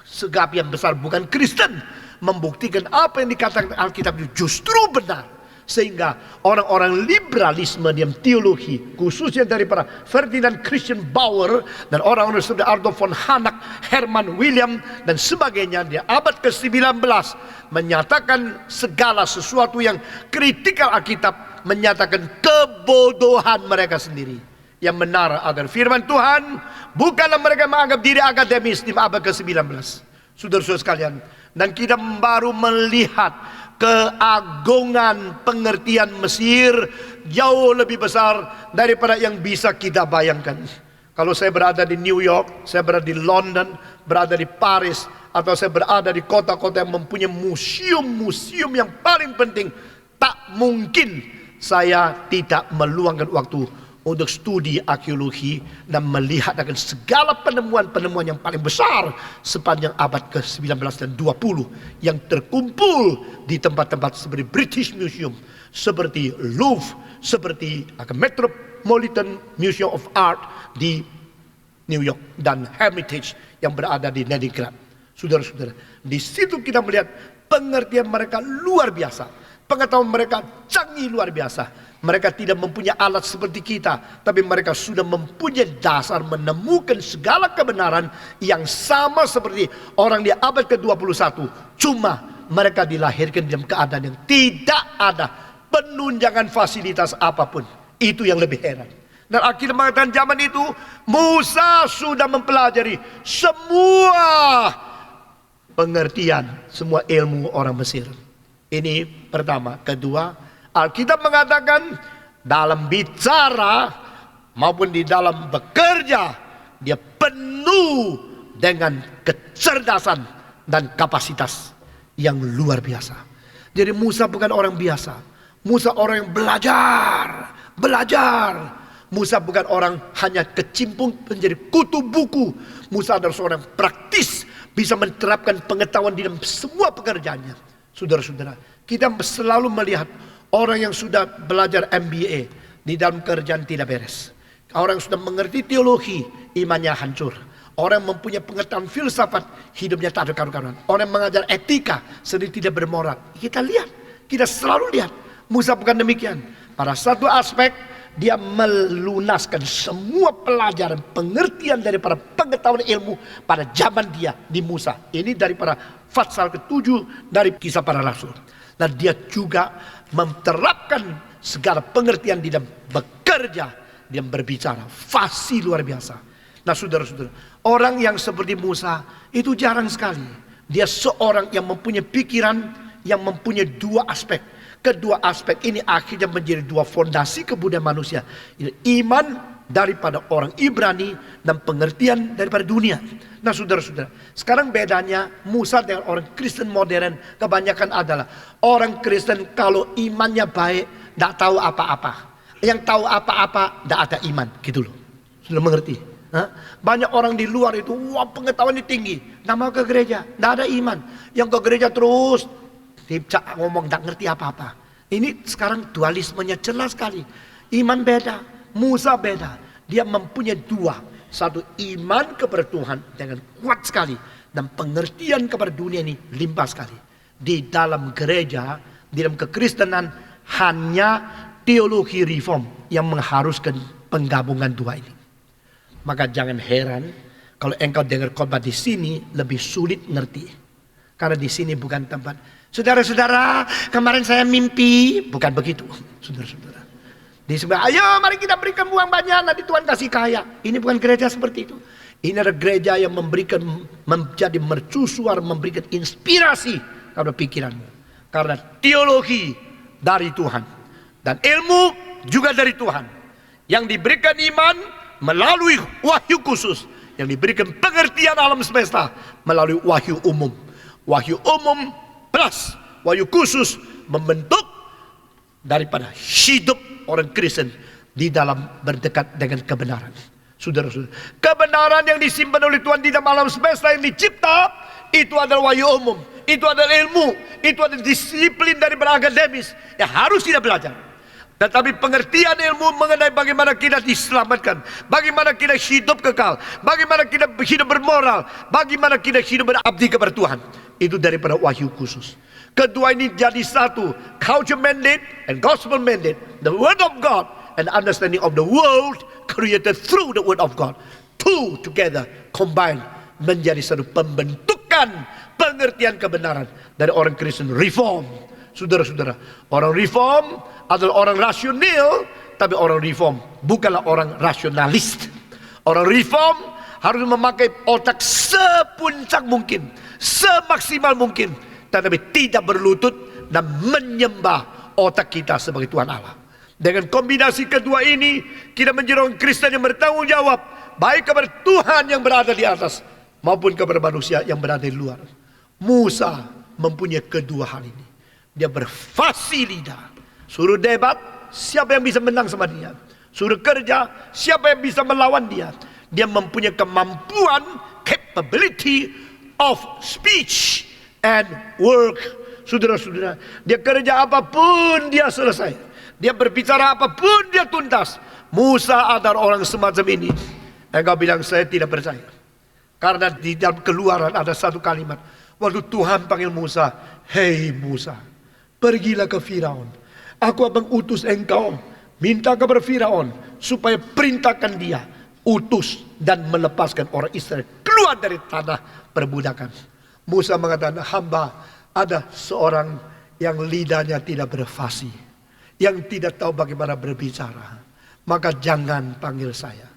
segap yang besar bukan Kristen, membuktikan apa yang dikatakan Alkitab itu justru benar. Sehingga orang-orang liberalisme dalam teologi, khususnya daripada Ferdinand Christian Bauer dan orang-orang seperti Ardo von Hanak, Herman William dan sebagainya di abad ke-19 menyatakan segala sesuatu yang kritikal Alkitab, menyatakan kebodohan mereka sendiri. Yang benar adalah firman Tuhan, bukanlah mereka menganggap diri akademis di abad ke-19. Saudara-saudara sekalian, dan kita baru melihat keagungan pengertian Mesir jauh lebih besar daripada yang bisa kita bayangkan. Kalau saya berada di New York, saya berada di London, berada di Paris, atau saya berada di kota-kota yang mempunyai museum-museum yang paling penting, tak mungkin saya tidak meluangkan waktu untuk studi arkeologi dan melihat akan segala penemuan-penemuan yang paling besar sepanjang abad ke-19 dan 20 yang terkumpul di tempat-tempat seperti British Museum, seperti Louvre, seperti Metropolitan Museum of Art di New York dan Hermitage yang berada di Leningrad. Saudara-saudara, di situ kita melihat pengertian mereka luar biasa, pengetahuan mereka canggih luar biasa. Mereka tidak mempunyai alat seperti kita, tapi mereka sudah mempunyai dasar menemukan segala kebenaran yang sama seperti orang di abad ke-21. Cuma mereka dilahirkan dalam keadaan yang tidak ada penunjangan fasilitas apapun. Itu yang lebih heran. Dan akhirnya mengatakan zaman itu Musa sudah mempelajari semua pengertian, semua ilmu orang Mesir. Ini pertama. Kedua, Alkitab mengatakan dalam bicara maupun di dalam bekerja dia penuh dengan kecerdasan dan kapasitas yang luar biasa. Jadi Musa bukan orang biasa. Musa orang yang belajar. Musa bukan orang hanya kecimpung menjadi kutu buku. Musa adalah seorang praktis, bisa menerapkan pengetahuan di dalam semua pekerjaannya. Saudara-saudara, kita selalu melihat orang yang sudah belajar MBA di dalam kerjaan tidak beres. Orang yang sudah mengerti teologi, imannya hancur. Orang yang mempunyai pengetahuan filsafat, hidupnya tak ada karu-karuan. Orang yang mengajar etika, sendiri tidak bermoral. Kita lihat, kita selalu lihat. Musa bukan demikian. Pada satu aspek, dia melunaskan semua pelajaran, pengertian daripada pengetahuan ilmu pada zaman dia di Musa. Ini daripada pasal ke-7 dari Kisah Para Rasul. Dan dia juga menerapkan segala pengertian di dalam bekerja, di dalam berbicara. Fasih luar biasa. Nah saudara-saudara, orang yang seperti Musa itu jarang sekali. Dia seorang yang mempunyai pikiran yang mempunyai dua aspek. Kedua aspek ini akhirnya menjadi dua fondasi kebudayaan manusia. Iman daripada orang Ibrani dan pengertian daripada dunia. Nah saudara-saudara, sekarang bedanya Musa dengan orang Kristen modern kebanyakan adalah orang Kristen kalau imannya baik, tidak tahu apa-apa. Yang tahu apa-apa, tidak ada iman, gitu loh. Sudah mengerti? Banyak orang di luar itu, wah pengetahuannya tinggi, tidak mau ke gereja, tidak ada iman. Yang ke gereja terus ngomong tidak ngerti apa-apa. Ini sekarang dualismenya jelas sekali. Iman beda, Musa beda. Dia mempunyai dua. Satu, iman kepada Tuhan dengan kuat sekali. Dan pengertian kepada dunia ini limpah sekali. Di dalam gereja, di dalam kekristenan, hanya teologi reform yang mengharuskan penggabungan dua ini. Maka jangan heran kalau engkau dengar khotbah di sini lebih sulit ngerti. Karena di sini bukan tempat, saudara-saudara, kemarin saya mimpi. Bukan begitu, saudara-saudara. Di sebelah, ayo mari kita berikan uang banyak, nanti Tuhan kasih kaya. Ini bukan gereja seperti itu. Ini adalah gereja yang memberikan, menjadi mercusuar, memberikan inspirasi kepada pikiranmu. Karena teologi dari Tuhan. Dan ilmu juga dari Tuhan. Yang diberikan iman melalui wahyu khusus. Yang diberikan pengertian alam semesta melalui wahyu umum. Wahyu umum plus wahyu khusus membentuk daripada hidup orang Kristen di dalam berdekat dengan kebenaran. Saudara-saudara, kebenaran yang disimpan oleh Tuhan di dalam alam semesta yang dicipta, itu adalah wahyu umum, itu adalah ilmu, itu adalah disiplin dari berakademis yang harus kita belajar. Tetapi pengertian ilmu mengenai bagaimana kita diselamatkan, bagaimana kita hidup kekal, bagaimana kita hidup bermoral, bagaimana kita hidup berabdi kepada Tuhan, itu daripada wahyu khusus. Kedua ini jadi satu, culture mandate and gospel mandate, the word of God and understanding of the world created through the word of God. Two together combined menjadi satu pembentukan pengertian kebenaran dari orang Kristen reform. Saudara-saudara, orang reform adalah orang rasional, tapi orang reform bukanlah orang rasionalis. Orang reform harus memakai otak sepuncak mungkin, semaksimal mungkin, tetapi tidak berlutut dan menyembah otak kita sebagai Tuhan Allah. Dengan kombinasi kedua ini, kita menjadi orang Kristen yang bertanggung jawab, baik kepada Tuhan yang berada di atas, maupun kepada manusia yang berada di luar. Musa mempunyai kedua hal ini. Dia berfasih lidah. Suruh debat, siapa yang bisa menang sama dia. Suruh kerja, siapa yang bisa melawan dia. Dia mempunyai kemampuan, capability of speech and work. Saudara-saudara, dia kerja apapun dia selesai. Dia berbicara apapun dia tuntas. Musa adalah orang semacam ini. Engkau bilang saya tidak percaya. Karena di dalam Keluaran ada satu kalimat. Waktu Tuhan panggil Musa, "Hei Musa, pergilah ke Firaun. Aku akan utus engkau. Minta kepada Firaun supaya perintahkan dia utus dan melepaskan orang Israel keluar dari tanah perbudakan." Musa mengatakan, hamba ada seorang yang lidahnya tidak berfasih, yang tidak tahu bagaimana berbicara, maka jangan panggil saya.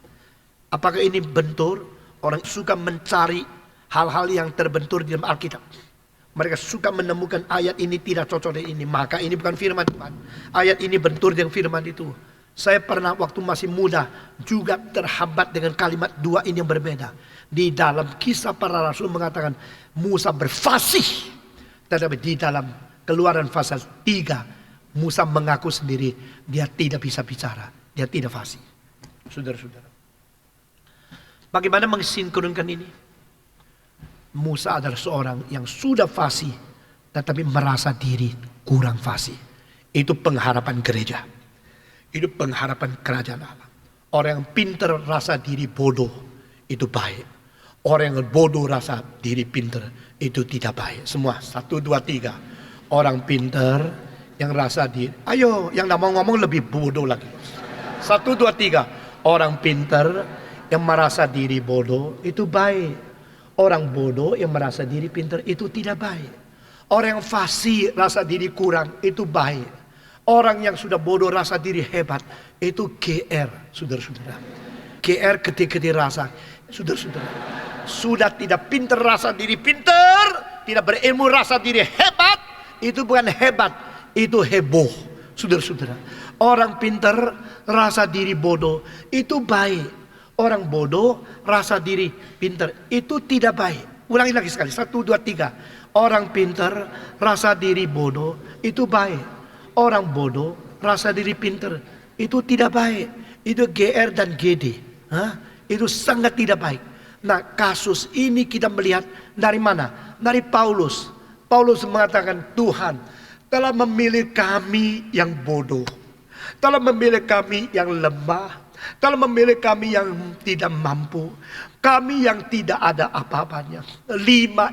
Apakah ini bentur? Orang suka mencari hal-hal yang terbentur di dalam Alkitab. Mereka suka menemukan ayat ini tidak cocok dengan ini, maka ini bukan firman Tuhan. Ayat ini bentur dengan firman itu. Saya pernah waktu masih muda juga terhambat dengan kalimat dua ini yang berbeda. Di dalam Kisah Para Rasul mengatakan Musa berfasih, tetapi di dalam Keluaran pasal 3 Musa mengaku sendiri dia tidak bisa bicara, dia tidak fasih. Saudara-saudara, bagaimana mensinkronkan ini? Musa adalah seorang yang sudah fasih tetapi merasa diri kurang fasih. Itu pengharapan gereja. Itu pengharapan kerajaan Allah. Orang yang pintar rasa diri bodoh itu baik. Orang yang bodoh rasa diri pintar itu tidak baik. Semua 1, 2, 3. Orang pintar yang rasa diri, ayo yang mau ngomong lebih bodoh lagi. 1, 2, 3. Orang pintar yang merasa diri bodoh itu baik. Orang bodoh yang merasa diri pintar itu tidak baik. Orang yang fasih rasa diri kurang itu baik. Orang yang sudah bodoh rasa diri hebat itu GR, saudara-saudara. GR ketika dirasa, saudara-saudara, sudah tidak pintar rasa diri pintar, tidak berilmu rasa diri hebat, itu bukan hebat, itu heboh, saudara-saudara. Orang pintar rasa diri bodoh itu baik. Orang bodoh rasa diri pintar itu tidak baik. Ulangi lagi sekali, 1, 2, 3. Orang pintar rasa diri bodoh itu baik. Orang bodoh rasa diri pintar itu tidak baik. Itu GR dan GD. Itu sangat tidak baik. Nah, kasus ini kita melihat dari mana? Dari Paulus. Paulus mengatakan Tuhan telah memilih kami yang bodoh, telah memilih kami yang lemah, telah memilih kami yang tidak mampu, kami yang tidak ada apa-apanya. 5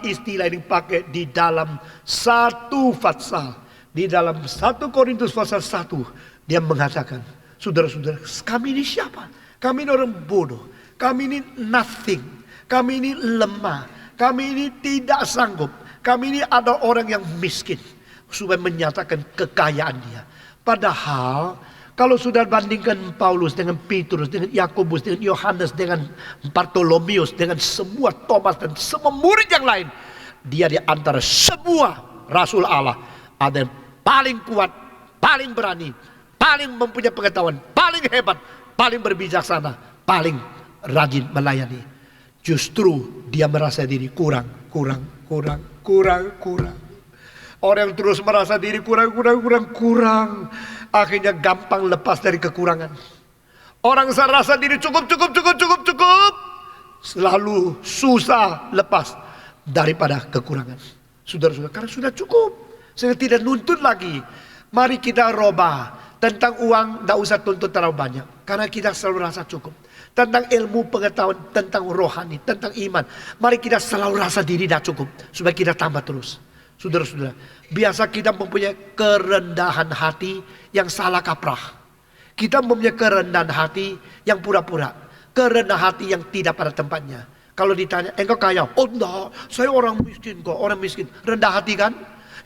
istilah yang dipakai di dalam satu pasal. Di dalam 1 Korintus pasal 1 dia mengatakan, saudara-saudara, kami ini siapa? Kami ini orang bodoh, kami ini nothing, kami ini lemah, kami ini tidak sanggup, kami ini adalah orang yang miskin, supaya menyatakan kekayaan dia. Padahal kalau sudah bandingkan Paulus dengan Petrus, dengan Yakobus, dengan Yohanes, dengan Bartolomeus, dengan semua Thomas dan semua murid yang lain, dia di antara semua rasul Allah ada yang paling kuat, paling berani, paling mempunyai pengetahuan, paling hebat, paling berbijaksana, paling rajin melayani. Justru dia merasa diri kurang. Orang yang terus merasa diri kurang, akhirnya gampang lepas dari kekurangan. Orang rasa diri cukup. Selalu susah lepas daripada kekurangan. Saudara-saudara, karena sudah cukup. Saya tidak nuntut lagi. Mari kita robah. Tentang uang, tidak usah tuntut terlalu banyak. Karena kita selalu rasa cukup. Tentang ilmu pengetahuan, tentang rohani, tentang iman. Mari kita selalu rasa diri tidak cukup. Supaya kita tambah terus. Saudara-saudara, biasa kita mempunyai kerendahan hati yang salah kaprah. Kita mempunyai kerendahan hati yang pura-pura. Kerendahan hati yang tidak pada tempatnya. Kalau ditanya, engkau kaya? Oh enggak, saya orang miskin kok, orang miskin. Rendah hati kan?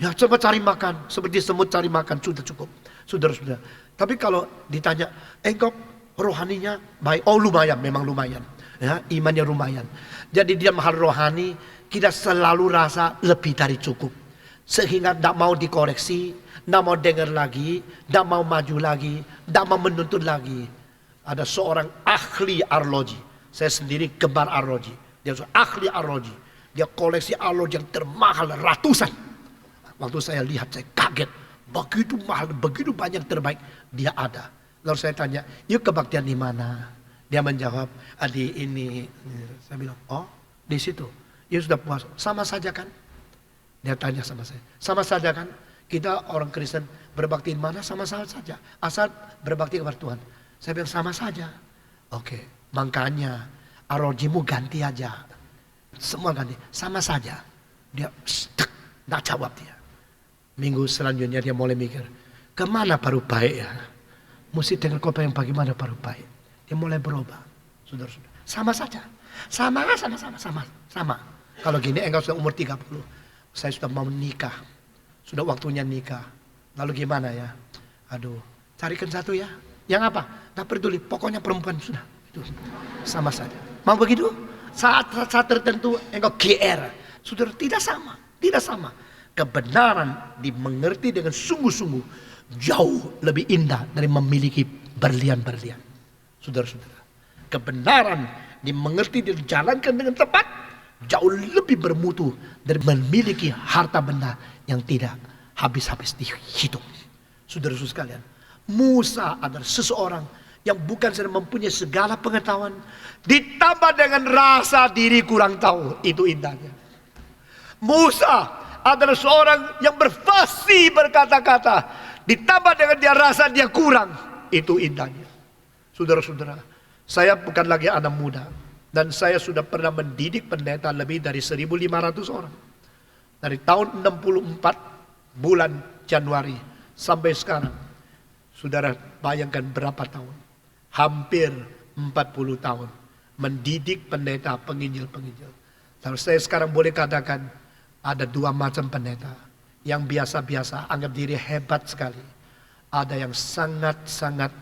Ya coba cari makan, seperti semut cari makan, sudah cukup. Saudara-saudara. Tapi kalau ditanya, engkau rohaninya baik? Oh lumayan, memang lumayan. Ya, imannya lumayan. Jadi dalam hal rohani, kita selalu rasa lebih dari cukup. Sehingga tidak mau dikoreksi, tidak mau dengar lagi, tidak mau maju lagi, tidak mau menuntut lagi. Ada seorang ahli arloji. Saya sendiri gemar arloji. Dia ahli arloji. Dia koleksi arloji yang termahal ratusan. Waktu saya lihat saya kaget. Begitu mahal, begitu banyak terbaik dia ada. Lalu saya tanya, yuk kebaktian di mana? Dia menjawab, di ini. Saya bilang, oh di situ. Ya sudah puas. Sama saja kan? Dia tanya sama saya. Sama saja kan? Kita orang Kristen berbakti di mana? Sama saja. Asal berbakti kepada Tuhan. Saya bilang sama saja. Oke, makanya arlojimu ganti aja. Semua ganti. Sama saja. Dia tidak jawab dia. Minggu selanjutnya dia mulai mikir. Kemana baru baik ya? Mesti dengan khotbah yang bagaimana baru baik. Dia mulai berubah. Saudara-saudara. Sama saja. Sama. Kalau gini engkau sudah umur 30. Saya sudah mau nikah. Sudah waktunya nikah. Lalu gimana ya? Aduh, carikan satu ya. Yang apa? Tidak peduli. Pokoknya perempuan sudah. Itu sama saja. Mau begitu? Saat tertentu engkau GR. Saudara, tidak sama. Tidak sama. Kebenaran dimengerti dengan sungguh-sungguh jauh lebih indah dari memiliki berlian-berlian. Saudara-saudara. Kebenaran dimengerti dan dijalankan dengan tepat jauh lebih bermutu dari memiliki harta benda yang tidak habis-habis dihitung. Saudara-saudara sekalian, Musa adalah seseorang yang bukan sedang mempunyai segala pengetahuan, ditambah dengan rasa diri kurang tahu. Itu indahnya. Musa adalah seorang yang berfasih berkata-kata, ditambah dengan dia rasa dia kurang. Itu indahnya. Saudara-saudara, saya bukan lagi anak muda. Dan saya sudah pernah mendidik pendeta lebih dari 1.500 orang. Dari tahun 64 bulan Januari sampai sekarang. Saudara bayangkan berapa tahun. Hampir 40 tahun. Mendidik pendeta, penginjil-penginjil. Kalau saya sekarang boleh katakan ada dua macam pendeta. Yang biasa-biasa anggap diri hebat sekali. Ada yang sangat-sangat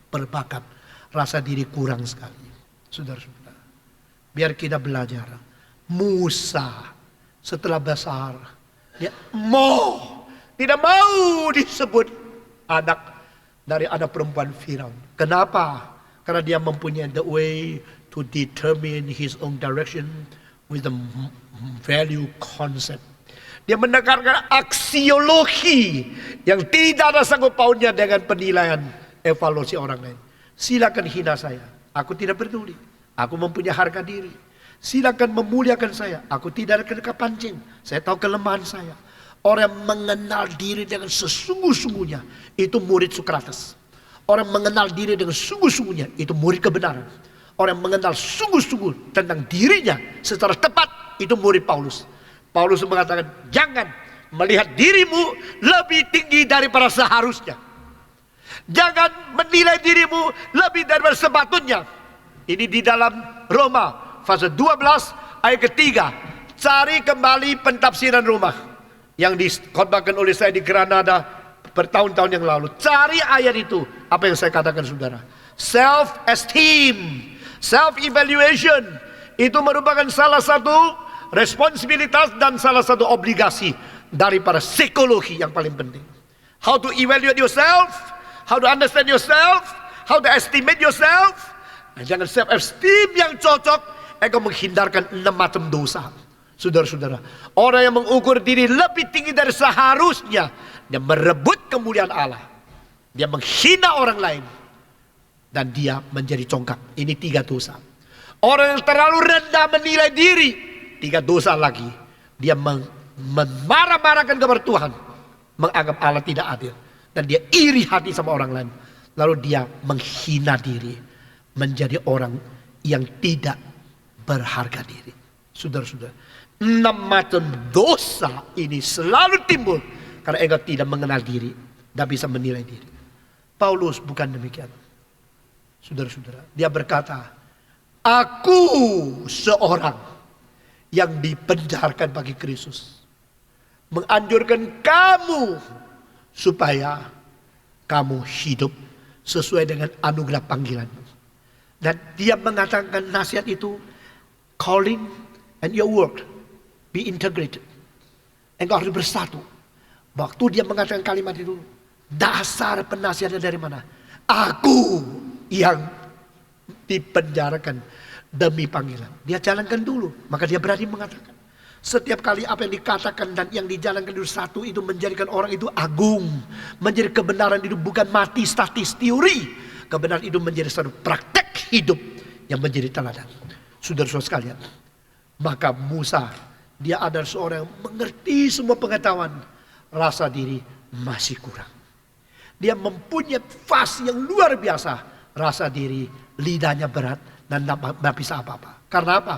berbakat. Rasa diri kurang sekali. Saudara-saudara. Biar kita belajar. Musa setelah besar. Dia tidak mau disebut anak dari anak perempuan Firaun. Kenapa? Karena dia mempunyai the way to determine his own direction with the value concept. Dia mendengarkan aksiologi yang tidak ada sanggup pautnya dengan penilaian evaluasi orang lain. Silakan hina saya, aku tidak peduli. Aku mempunyai harga diri. Silakan memuliakan saya. Aku tidak akan kepancing. Saya tahu kelemahan saya. Orang yang mengenal diri dengan sesungguh-sungguhnya, itu murid Sokrates. Orang yang mengenal diri dengan sungguh-sungguhnya, itu murid kebenaran. Orang yang mengenal sungguh-sungguh tentang dirinya secara tepat, itu murid Paulus. Paulus mengatakan, jangan melihat dirimu lebih tinggi daripada seharusnya. Jangan menilai dirimu lebih daripada sepatutnya. Ini di dalam Roma fase 12 ayat ketiga. Cari kembali pentafsiran Roma yang dikhotbahkan oleh saya di Granada bertahun-tahun yang lalu. Cari ayat itu. Apa yang saya katakan saudara. Self-esteem, self-evaluation. Itu merupakan salah satu responsibilitas dan salah satu obligasi daripada psikologi yang paling penting. How to evaluate yourself, how to understand yourself, how to estimate yourself. Nah, jangan self-esteem yang cocok, engkau menghindarkan 6 macam dosa. Saudara-saudara, orang yang mengukur diri lebih tinggi dari seharusnya, dia merebut kemuliaan Allah. Dia menghina orang lain. dan dia menjadi congkak. Ini 3 dosa. Orang yang terlalu rendah menilai diri, 3 dosa lagi. Dia memarah-marahkan kepada Tuhan, menganggap Allah tidak adil, dan dia iri hati sama orang lain. Lalu dia menghina diri, menjadi orang yang tidak berharga diri. Saudara-saudara, 6 macam dosa ini selalu timbul karena engkau tidak mengenal diri, tidak bisa menilai diri. Paulus bukan demikian. Saudara-saudara, dia berkata, aku seorang yang dipenjarakan bagi Kristus, menganjurkan kamu supaya kamu hidup sesuai dengan anugerah panggilanmu. Dan dia mengatakan nasihat itu, calling and your work be integrated. Engkau harus bersatu. Waktu dia mengatakan kalimat itu, dasar penasihatnya dari mana? Aku yang dipenjarakan demi panggilan. Dia jalankan dulu, maka dia berani mengatakan. Setiap kali apa yang dikatakan dan yang dijalankan itu satu, itu menjadikan orang itu agung. Menjadi kebenaran itu bukan mati statis teori. Kebenaran itu menjadi satu praktek hidup yang menjadi teladan. Saudara-saudara sekalian, maka Musa, dia adalah seorang yang mengerti semua pengetahuan, rasa diri masih kurang. Dia mempunyai fasih yang luar biasa, rasa diri, lidahnya berat dan tidak bisa apa-apa. Karena apa?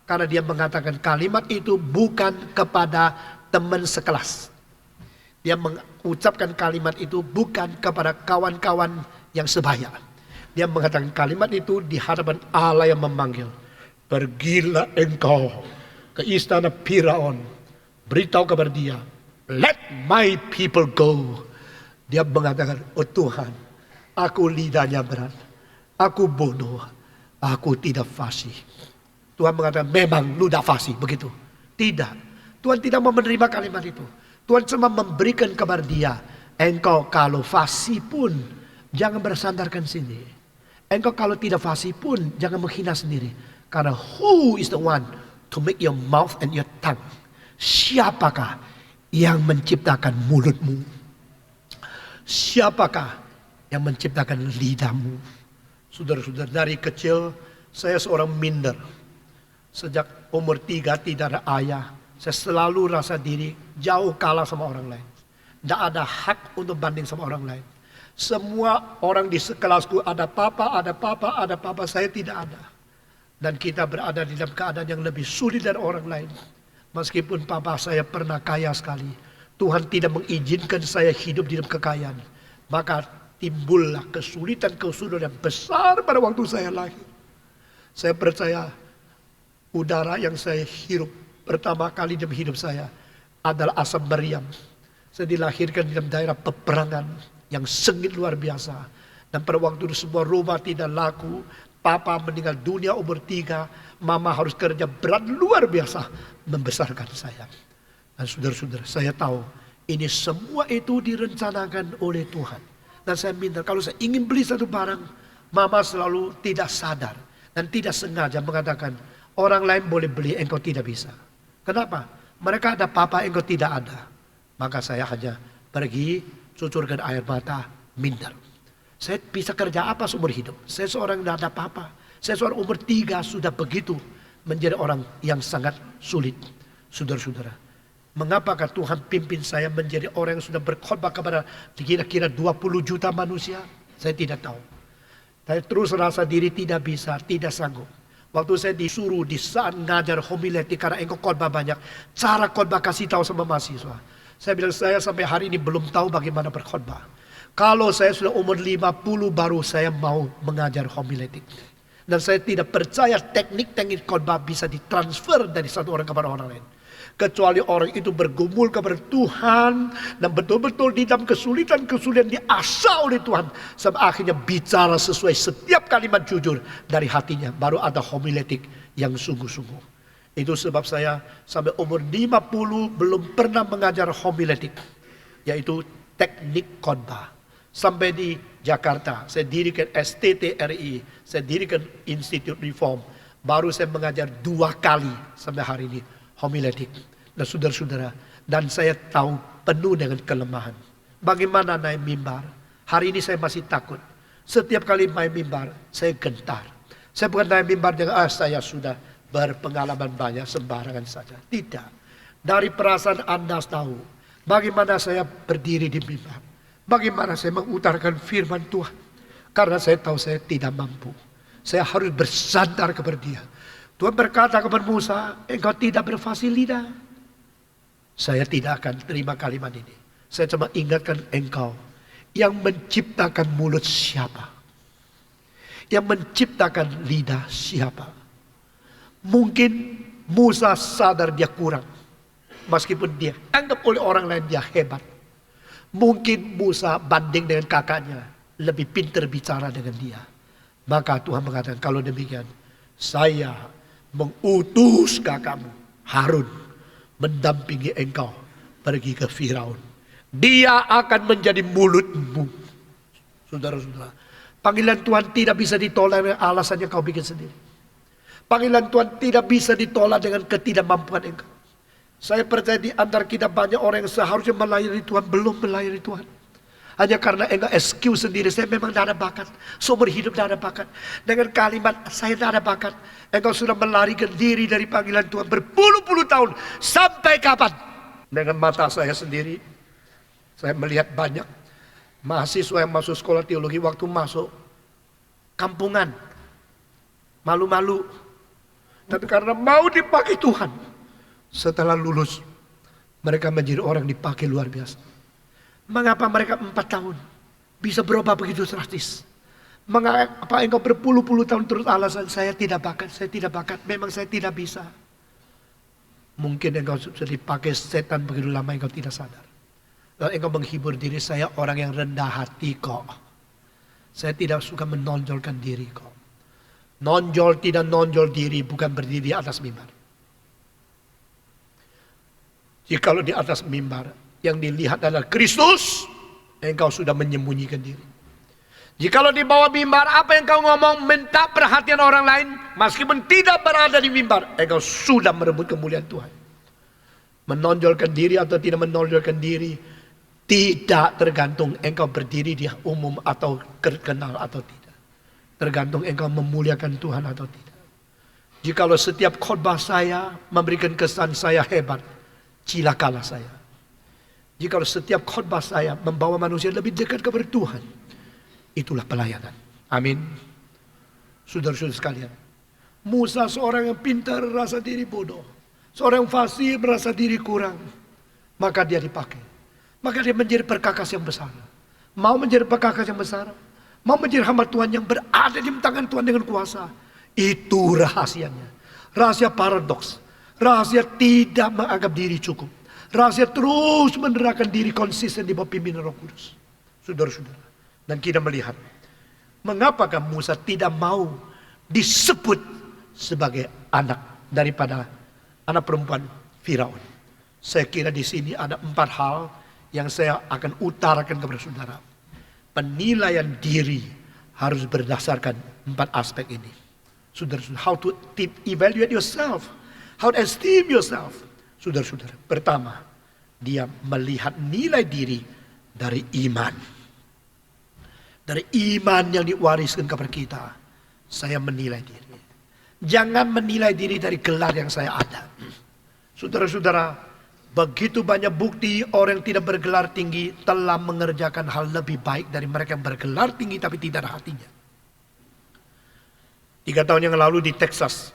Karena dia mengatakan kalimat itu bukan kepada teman sekelas. Dia mengucapkan kalimat itu bukan kepada kawan-kawan yang sebaya. Dia mengatakan kalimat itu di hadapan Allah yang memanggil. Pergilah engkau ke istana Firaun. Beritahu kepada dia, let my people go. Dia mengatakan, oh Tuhan, aku lidahnya berat, aku bodoh, aku tidak fasih. Tuhan mengatakan, memang lu tidak fasih, begitu. Tidak, Tuhan tidak mau menerima kalimat itu. Tuhan cuma memberikan kepada dia, engkau kalau fasih pun jangan bersandarkan sendiri. Engkau kalau tidak fasih pun jangan menghina sendiri. Karena who is the one to make your mouth and your tongue? Siapakah yang menciptakan mulutmu? Siapakah yang menciptakan lidahmu? Saudara-saudara, dari kecil saya seorang minder. Sejak umur 3 tidak ada ayah. Saya selalu rasa diri jauh kalah sama orang lain. Tidak ada hak untuk banding sama orang lain. Semua orang di sekelasku ada papa, ada papa, ada papa. Saya tidak ada. Dan kita berada di dalam keadaan yang lebih sulit dari orang lain. Meskipun papa saya pernah kaya sekali, Tuhan tidak mengizinkan saya hidup di dalam kekayaan. Maka timbullah kesulitan-kesulitan yang besar pada waktu saya lahir. Saya percaya udara yang saya hirup pertama kali dalam hidup saya adalah asam meriam. Saya dilahirkan di dalam daerah peperangan yang sengit luar biasa. Dan pada waktu itu semua rumah tidak laku. Papa meninggal dunia umur 3. Mama harus kerja berat luar biasa membesarkan saya. Dan saudara-saudara, saya tahu ini semua itu direncanakan oleh Tuhan. Dan saya minta kalau saya ingin beli satu barang, Mama selalu tidak sadar dan tidak sengaja mengatakan, orang lain boleh beli, engkau tidak bisa. Kenapa? Mereka ada papa, engkau tidak ada. Maka saya hanya pergi, cucurkan air mata, minder. Saya bisa kerja apa seumur hidup? Saya seorang yang tidak ada apa-apa. Saya seorang umur 3 sudah begitu menjadi orang yang sangat sulit. Saudara-saudara, mengapakah Tuhan pimpin saya menjadi orang yang sudah berkhotbah kepada kira-kira 20 juta manusia? Saya tidak tahu. Saya terus rasa diri tidak bisa, tidak sanggup. Waktu saya disuruh di saat ngajar homiletik karena engkau khotbah banyak, cara khotbah kasih tahu sama mahasiswa. Saya bilang saya sampai hari ini belum tahu bagaimana berkhotbah. Kalau saya sudah umur 50 baru saya mau mengajar homiletik. Dan saya tidak percaya teknik-teknik khotbah bisa ditransfer dari satu orang kepada orang lain. Kecuali orang itu bergumul kepada Tuhan dan betul-betul di dalam kesulitan-kesulitan diasah oleh Tuhan. Sampai akhirnya bicara sesuai setiap kalimat jujur dari hatinya. Baru ada homiletik yang sungguh-sungguh. Itu sebab saya sampai umur 50 belum pernah mengajar homiletik. Yaitu teknik khotbah. Sampai di Jakarta, saya dirikan STTRI, saya dirikan Institut Reform. Baru saya mengajar 2 kali sampai hari ini homiletik. Dan saudara-saudara, dan saya tahu penuh dengan kelemahan. Bagaimana naik mimbar? Hari ini saya masih takut. Setiap kali main mimbar, saya gentar. Saya bukan naik mimbar dengan saya sudah berpengalaman banyak sembarangan saja. Tidak. Dari perasaan Anda tahu bagaimana saya berdiri di mimbar. Bagaimana saya mengutarakan firman Tuhan. Karena saya tahu saya tidak mampu. Saya harus bersandar kepada Dia. Tuhan berkata kepada Musa, engkau tidak berfasih lidah. Saya tidak akan terima kalimat ini. Saya cuma ingatkan engkau. Yang menciptakan mulut siapa? Yang menciptakan lidah siapa? Mungkin Musa sadar dia kurang. Meskipun dia anggap oleh orang lain dia hebat. Mungkin Musa banding dengan kakaknya. Lebih pintar bicara dengan dia. Maka Tuhan mengatakan, kalau demikian saya mengutus kakakmu Harun mendampingi engkau pergi ke Firaun. Dia akan menjadi mulutmu. Saudara-saudara, panggilan Tuhan tidak bisa ditolak dengan alasan yang kau bikin sendiri. Panggilan Tuhan tidak bisa ditolak dengan ketidakmampuan engkau. Saya percaya di antara kita banyak orang yang seharusnya melayani Tuhan belum melayani Tuhan. Hanya karena engkau excuse sendiri, saya memang tidak ada bakat. Seumur hidup tidak ada bakat. Dengan kalimat saya tidak ada bakat, engkau sudah melarikan diri dari panggilan Tuhan berpuluh-puluh tahun. Sampai kapan? Dengan mata saya sendiri, saya melihat banyak mahasiswa yang masuk sekolah teologi waktu masuk kampungan. Malu-malu. Tapi karena mau dipakai Tuhan, setelah lulus mereka menjadi orang dipakai luar biasa. Mengapa mereka 4 tahun bisa berubah begitu drastis? Mengapa engkau berpuluh-puluh tahun terus alasan saya tidak bakat, memang saya tidak bisa. Mungkin engkau sudah dipakai setan begitu lama engkau tidak sadar. Lalu engkau menghibur diri, saya orang yang rendah hati kok. Saya tidak suka menonjolkan diri kok. Nonjol tidak nonjol diri bukan berdiri di atas mimbar. Jikalau di atas mimbar yang dilihat adalah Kristus, engkau sudah menyembunyikan diri. Jikalau di bawah mimbar apa yang kau ngomong minta perhatian orang lain, meskipun tidak berada di mimbar, engkau sudah merebut kemuliaan Tuhan. Menonjolkan diri atau tidak menonjolkan diri tidak tergantung engkau berdiri di umum atau terkenal atau tidak. Tergantung engkau memuliakan Tuhan atau tidak. Jikalau setiap khotbah saya memberikan kesan saya hebat, cilakalah saya. Jikalau setiap khotbah saya membawa manusia lebih dekat kepada Tuhan, itulah pelayanan. Amin. Saudara-saudara sekalian, Musa seorang yang pintar merasa diri bodoh. Seorang yang fasih merasa diri kurang. Maka dia dipakai. Maka dia menjadi perkakas yang besar. Mau menjadi perkakas yang besar, mau menjadi hamba Tuhan yang berada di tangan Tuhan dengan kuasa. Itu rahasianya. Rahasia paradoks. Rahasia tidak menganggap diri cukup. Rahasia terus menerapkan diri konsisten di bawah pimpinan Roh Kudus. Saudara-saudara. Dan kita melihat, mengapakah Musa tidak mau disebut sebagai anak daripada anak perempuan Firaun. Saya kira di sini ada 4 hal yang saya akan utarakan kepada saudara. Penilaian diri harus berdasarkan 4 aspek ini. Saudara-saudara, how to evaluate yourself, how to esteem yourself. Saudara-saudara, pertama, dia melihat nilai diri dari iman. Dari iman yang diwariskan kepada kita, saya menilai diri. Jangan menilai diri dari gelar yang saya ada. Saudara-saudara, begitu banyak bukti orang yang tidak bergelar tinggi telah mengerjakan hal lebih baik dari mereka yang bergelar tinggi tapi tidak ada hatinya. 3 tahun yang lalu di Texas,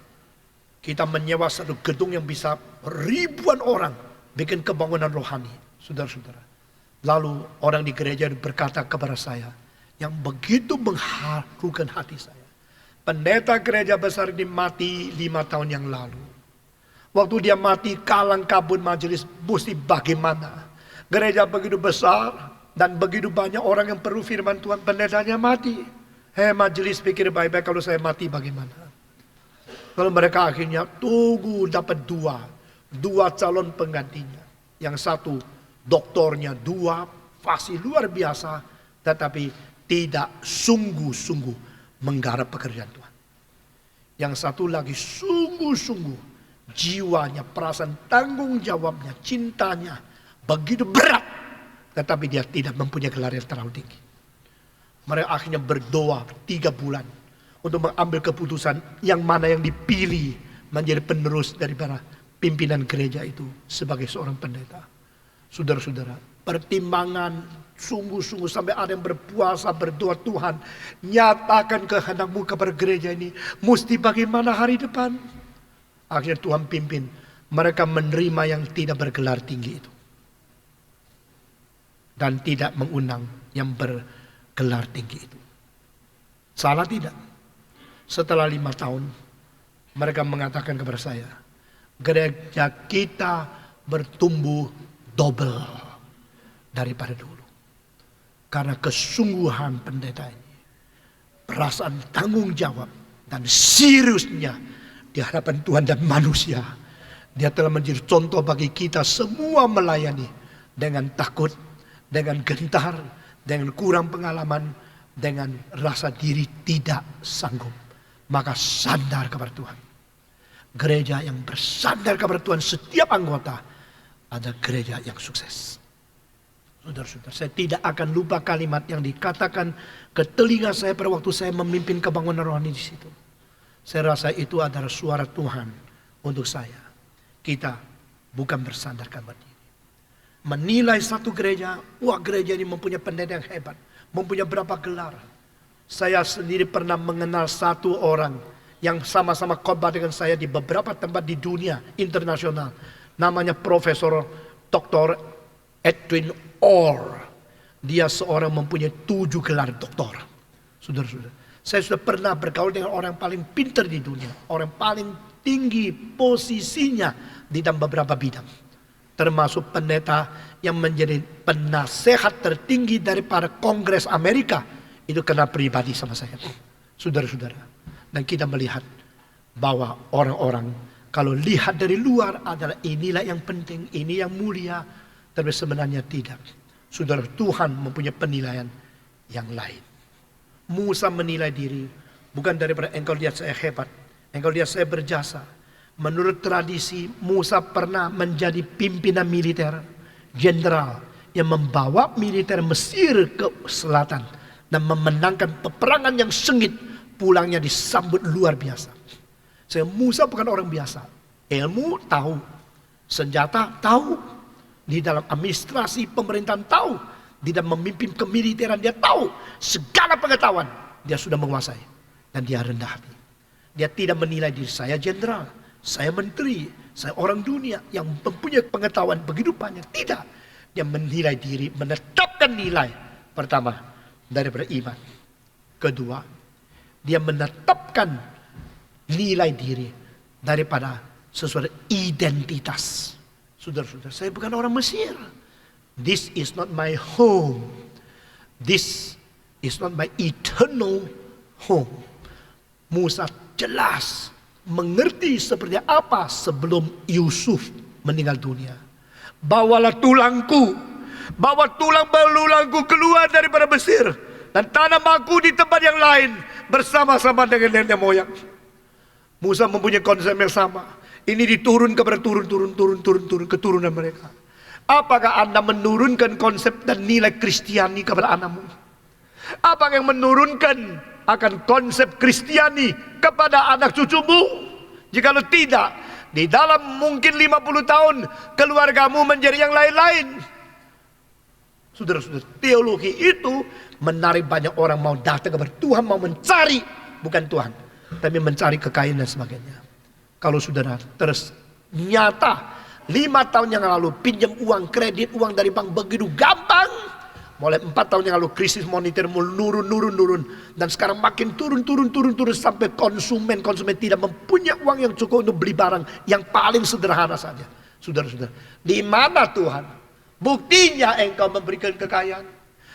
kita menyewa satu gedung yang bisa ribuan orang bikin kebangunan rohani. Saudara-saudara. Lalu orang di gereja berkata kepada saya, yang begitu mengharukan hati saya. Pendeta gereja besar ini mati 5 tahun yang lalu. Waktu dia mati kalang kabut majelis mesti bagaimana. Gereja begitu besar dan begitu banyak orang yang perlu firman Tuhan, pendetanya mati. Majelis pikir baik-baik, kalau saya mati bagaimana. Lalu mereka akhirnya tunggu dapat 2 calon penggantinya. Yang satu doktornya, 2 fasih luar biasa, tetapi tidak sungguh-sungguh menggarap pekerjaan Tuhan. Yang satu lagi sungguh-sungguh jiwanya, perasaan tanggung jawabnya, cintanya begitu berat, tetapi dia tidak mempunyai gelar yang terlalu tinggi. Mereka akhirnya berdoa 3 bulan untuk mengambil keputusan yang mana yang dipilih menjadi penerus daripada pimpinan gereja itu sebagai seorang pendeta. Saudara-saudara, pertimbangan sungguh-sungguh sampai ada yang berpuasa, berdoa, Tuhan nyatakan kehendak-Mu kepada gereja ini. Mesti bagaimana hari depan? Akhirnya Tuhan pimpin mereka menerima yang tidak bergelar tinggi itu. Dan tidak mengundang yang bergelar tinggi itu. Salah tidak? Setelah 5 tahun, mereka mengatakan kepada saya, gereja kita bertumbuh double daripada dulu. Karena kesungguhan pendeta ini, perasaan tanggung jawab dan seriusnya di hadapan Tuhan dan manusia. Dia telah menjadi contoh bagi kita semua melayani dengan takut, dengan gentar, dengan kurang pengalaman, dengan rasa diri tidak sanggup. Maka sadar kepada Tuhan. Gereja yang bersandar kepada Tuhan setiap anggota ada gereja yang sukses. Saudara-saudara, saya tidak akan lupa kalimat yang dikatakan ke telinga saya pada waktu saya memimpin kebangunan rohani di situ. Saya rasa itu adalah suara Tuhan untuk saya. Kita bukan bersandarkan pada diri. Menilai satu gereja, wah gereja ini mempunyai pendeta yang hebat, mempunyai berapa gelar. Saya sendiri pernah mengenal satu orang yang sama-sama khotbah dengan saya di beberapa tempat di dunia internasional. Namanya Profesor Dr. Edwin Orr. Dia seorang mempunyai 7 gelar doktor. Saudara-saudara, saya sudah pernah bergaul dengan orang paling pintar di dunia. Orang paling tinggi posisinya di dalam beberapa bidang. Termasuk pendeta yang menjadi penasehat tertinggi daripada Kongres Amerika. Itu kena pribadi sama saya. Saudara-saudara. Dan kita melihat bahwa orang-orang kalau lihat dari luar adalah inilah yang penting, ini yang mulia. Tapi sebenarnya tidak. Saudara, Tuhan mempunyai penilaian yang lain. Musa menilai diri bukan daripada engkau lihat saya hebat, engkau lihat saya berjasa. Menurut tradisi, Musa pernah menjadi pimpinan militer, jenderal yang membawa militer Mesir ke selatan dan memenangkan peperangan yang sengit. Pulangnya disambut luar biasa. Musa bukan orang biasa. Ilmu tahu, senjata tahu, di dalam administrasi pemerintahan tahu, di dalam memimpin kemiliteran dia tahu, segala pengetahuan dia sudah menguasai. Dan dia rendah hati. Dia tidak menilai diri saya jenderal, saya menteri, saya orang dunia yang mempunyai pengetahuan kehidupannya. Tidak. Dia menilai diri, menetapkan nilai. Pertama, daripada iman. Kedua, dia menetapkan nilai diri daripada sesuatu identitas. Saudara-saudara, saya bukan orang Mesir. This is not my home. This is not my eternal home. Musa jelas mengerti seperti apa sebelum Yusuf meninggal dunia. Bawalah tulangku, bawa tulang belulangku keluar daripada Mesir dan tanam aku di tempat yang lain bersama-sama dengan nenek moyang. Musa mempunyai konsep yang sama. Ini diturun kepada turun keturunan mereka. Apakah Anda menurunkan konsep dan nilai Kristiani kepada anakmu? Apa yang menurunkan akan konsep Kristiani kepada anak cucumu? Jikalau tidak, di dalam mungkin 50 tahun keluargamu menjadi yang lain-lain. Saudara-saudara, teologi itu menarik banyak orang mau datang kepada Tuhan, mau mencari bukan Tuhan, tapi mencari kekayaan dan sebagainya. Kalau saudara ternyata 5 tahun yang lalu pinjam uang, kredit uang dari bank begitu gampang, mulai 4 tahun yang lalu krisis moneter mulai nurun, dan sekarang makin turun sampai konsumen tidak mempunyai uang yang cukup untuk beli barang yang paling sederhana saja. Saudara-saudara, di mana Tuhan? Buktinya engkau memberikan kekayaan.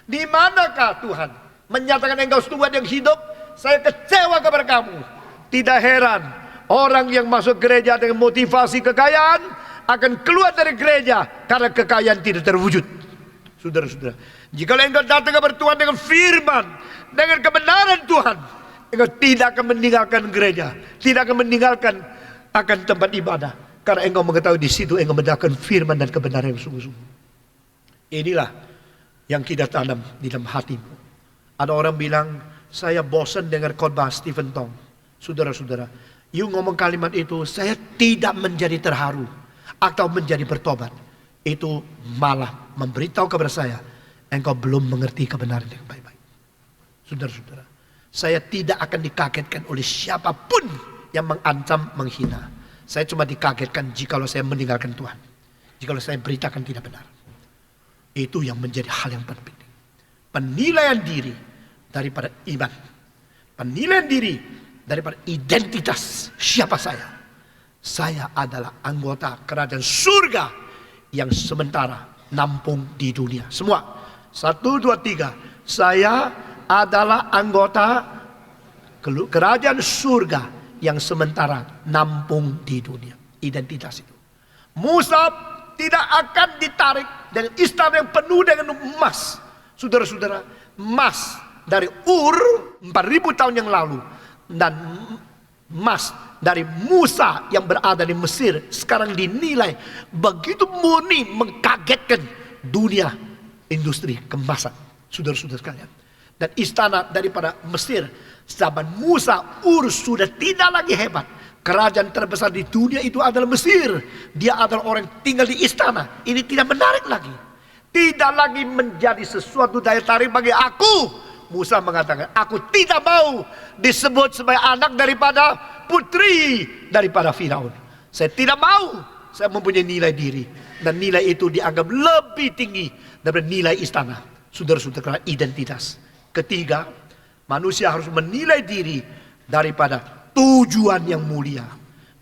Di manakah Tuhan menyatakan engkau Tuhan yang hidup? Saya kecewa kepada kamu. Tidak heran orang yang masuk gereja dengan motivasi kekayaan akan keluar dari gereja karena kekayaan tidak terwujud. Saudara-saudara, jika engkau datang kepada Tuhan dengan firman, dengan kebenaran Tuhan, engkau tidak akan meninggalkan gereja, tidak akan meninggalkan akan tempat ibadah, karena engkau mengetahui di situ engkau mendapatkan firman dan kebenaran yang sungguh-sungguh. Inilah yang kita tanam di dalam hatimu. Ada orang bilang, saya bosan dengar khotbah Stephen Tong. Saudara-saudara, you ngomong kalimat itu, saya tidak menjadi terharu atau menjadi bertobat. Itu malah memberitahu kepada saya, engkau belum mengerti kebenaran yang baik-baik. Saudara-saudara, saya tidak akan dikagetkan oleh siapapun yang mengancam, menghina. Saya cuma dikagetkan jikalau saya meninggalkan Tuhan. Jikalau saya beritakan tidak benar. Itu yang menjadi hal yang penting. Penilaian diri daripada iman. Penilaian diri daripada identitas siapa saya. Saya adalah anggota kerajaan surga yang sementara nampung di dunia. Semua. 1, 2, 3. Saya adalah anggota kerajaan surga yang sementara nampung di dunia. Identitas itu. Musa tidak akan ditarik dengan istana yang penuh dengan emas. Saudara-saudara, emas dari Ur 4000 tahun yang lalu dan emas dari Musa yang berada di Mesir sekarang dinilai begitu murni mengkagetkan dunia industri kemasan. Saudara-saudara sekalian. Dan istana daripada Mesir zaman Musa, Ur sudah tidak lagi hebat. Kerajaan terbesar di dunia itu adalah Mesir. Dia adalah orang yang tinggal di istana. Ini tidak menarik lagi. Tidak lagi menjadi sesuatu daya tarik bagi aku. Musa mengatakan, aku tidak mau disebut sebagai anak daripada putri daripada Firaun. Saya tidak mau. Saya mempunyai nilai diri. Dan nilai itu dianggap lebih tinggi daripada nilai istana. Saudara-saudara, identitas. Ketiga, manusia harus menilai diri daripada tujuan yang mulia.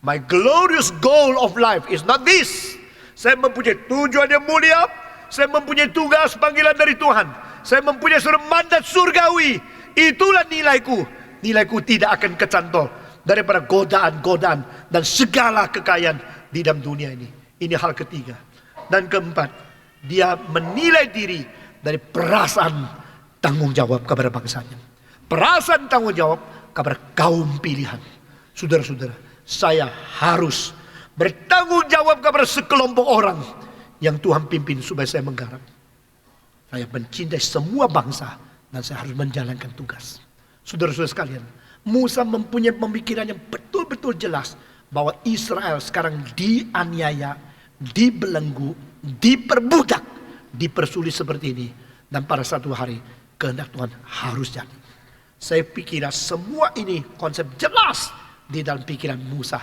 My glorious goal of life is not this. Saya mempunyai tujuan yang mulia. Saya mempunyai tugas panggilan dari Tuhan. Saya mempunyai surat mandat surgawi. Itulah nilaiku. Nilaiku tidak akan kecantol daripada godaan-godaan dan segala kekayaan di dalam dunia ini. Ini hal ketiga. Dan keempat, dia menilai diri dari perasaan tanggung jawab kepada bangsanya. Perasaan tanggung jawab kepada kaum pilihan. Saudara-saudara, saya harus bertanggung jawab kepada sekelompok orang yang Tuhan pimpin supaya saya menggarap. Saya mencintai semua bangsa dan saya harus menjalankan tugas. Saudara-saudara sekalian, Musa mempunyai pemikiran yang betul-betul jelas bahwa Israel sekarang dianiaya, dibelenggu, diperbudak, dipersulit seperti ini. Dan pada satu hari kehendak Tuhan harus jadi. Saya pikir semua ini konsep jelas di dalam pikiran Musa.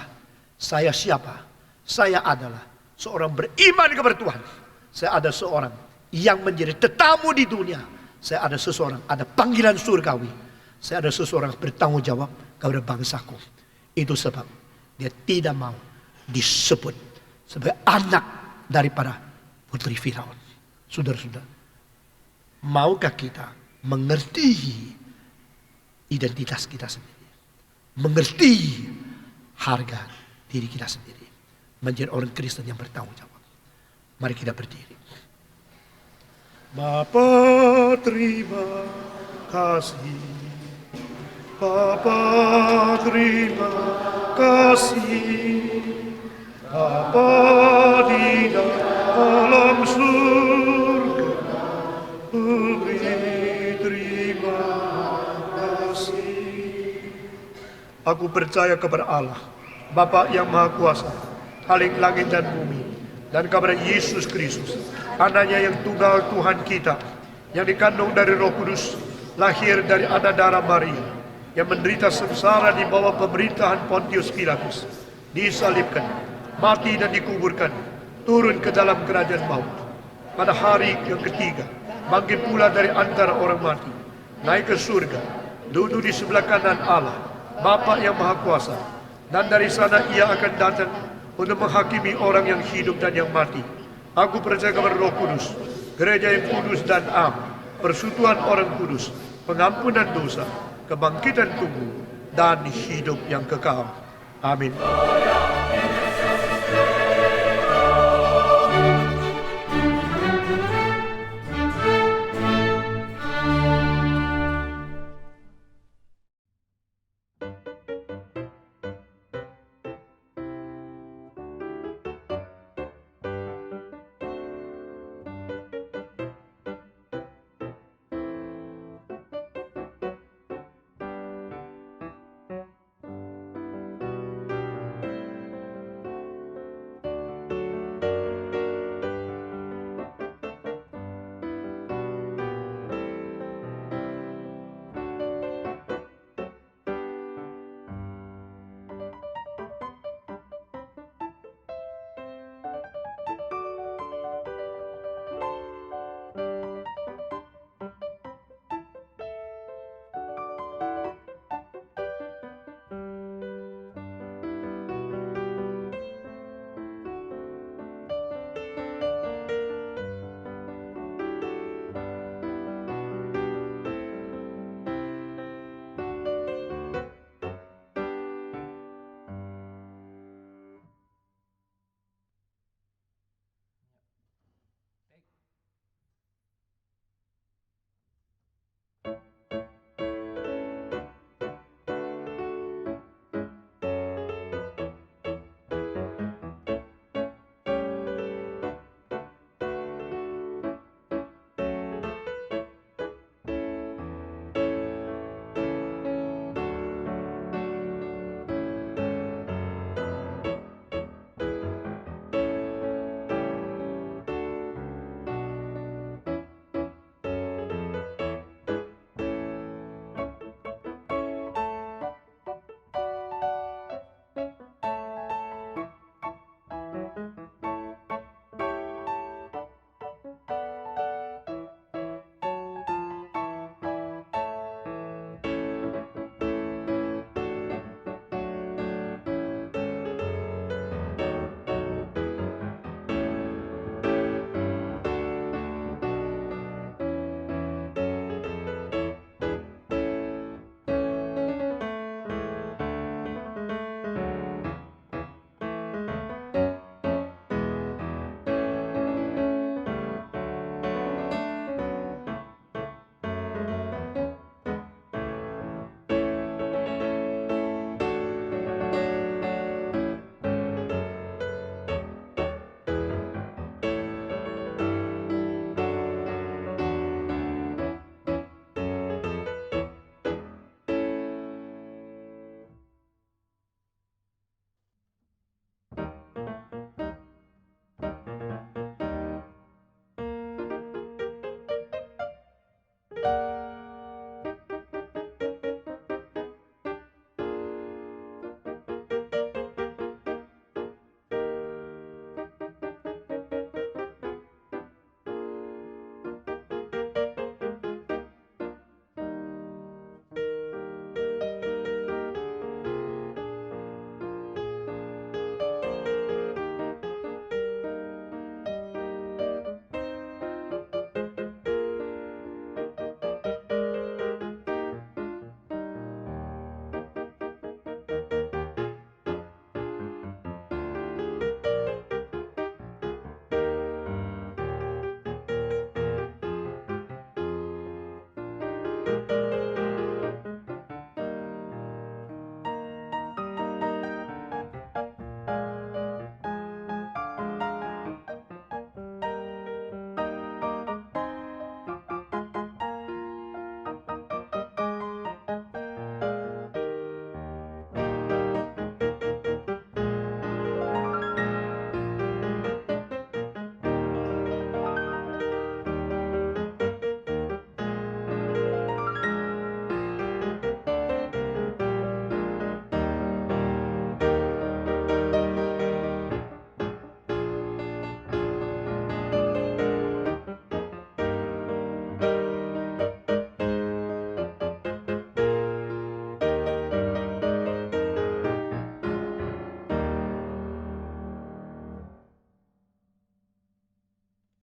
Saya siapa? Saya adalah seorang beriman kepada Tuhan. Saya ada seorang yang menjadi tetamu di dunia. Saya ada seseorang, ada panggilan surgawi. Saya ada seseorang bertanggung jawab kepada bangsaku. Itu sebab dia tidak mau disebut sebagai anak daripada putri Firaun. Saudara-saudara, maukah kita mengerti identitas kita sendiri, mengerti harga diri kita sendiri, menjadi orang Kristen yang bertanggung jawab? Mari kita berdiri. Bapa terima kasih, Bapa terima kasih, Bapa di dalam surga, beri terima kasih. Aku percaya kepada Allah, Bapa yang Maha Kuasa, Khalik langit dan bumi, dan kepada Yesus Kristus, anaknya yang tunggal Tuhan kita, yang dikandung dari Roh Kudus, lahir dari anak darah Maria, yang menderita sengsara di bawah pemerintahan Pontius Pilatus, disalibkan, mati dan dikuburkan, turun ke dalam kerajaan maut. Pada hari yang ketiga, bangkit pula dari antara orang mati, naik ke surga, duduk di sebelah kanan Allah, Bapa yang Maha Kuasa, dan dari sana ia akan datang untuk menghakimi orang yang hidup dan yang mati. Aku percaya kepada Roh Kudus, gereja yang kudus dan am, persekutuan orang kudus, pengampunan dosa, kebangkitan tubuh, dan hidup yang kekal. Amin.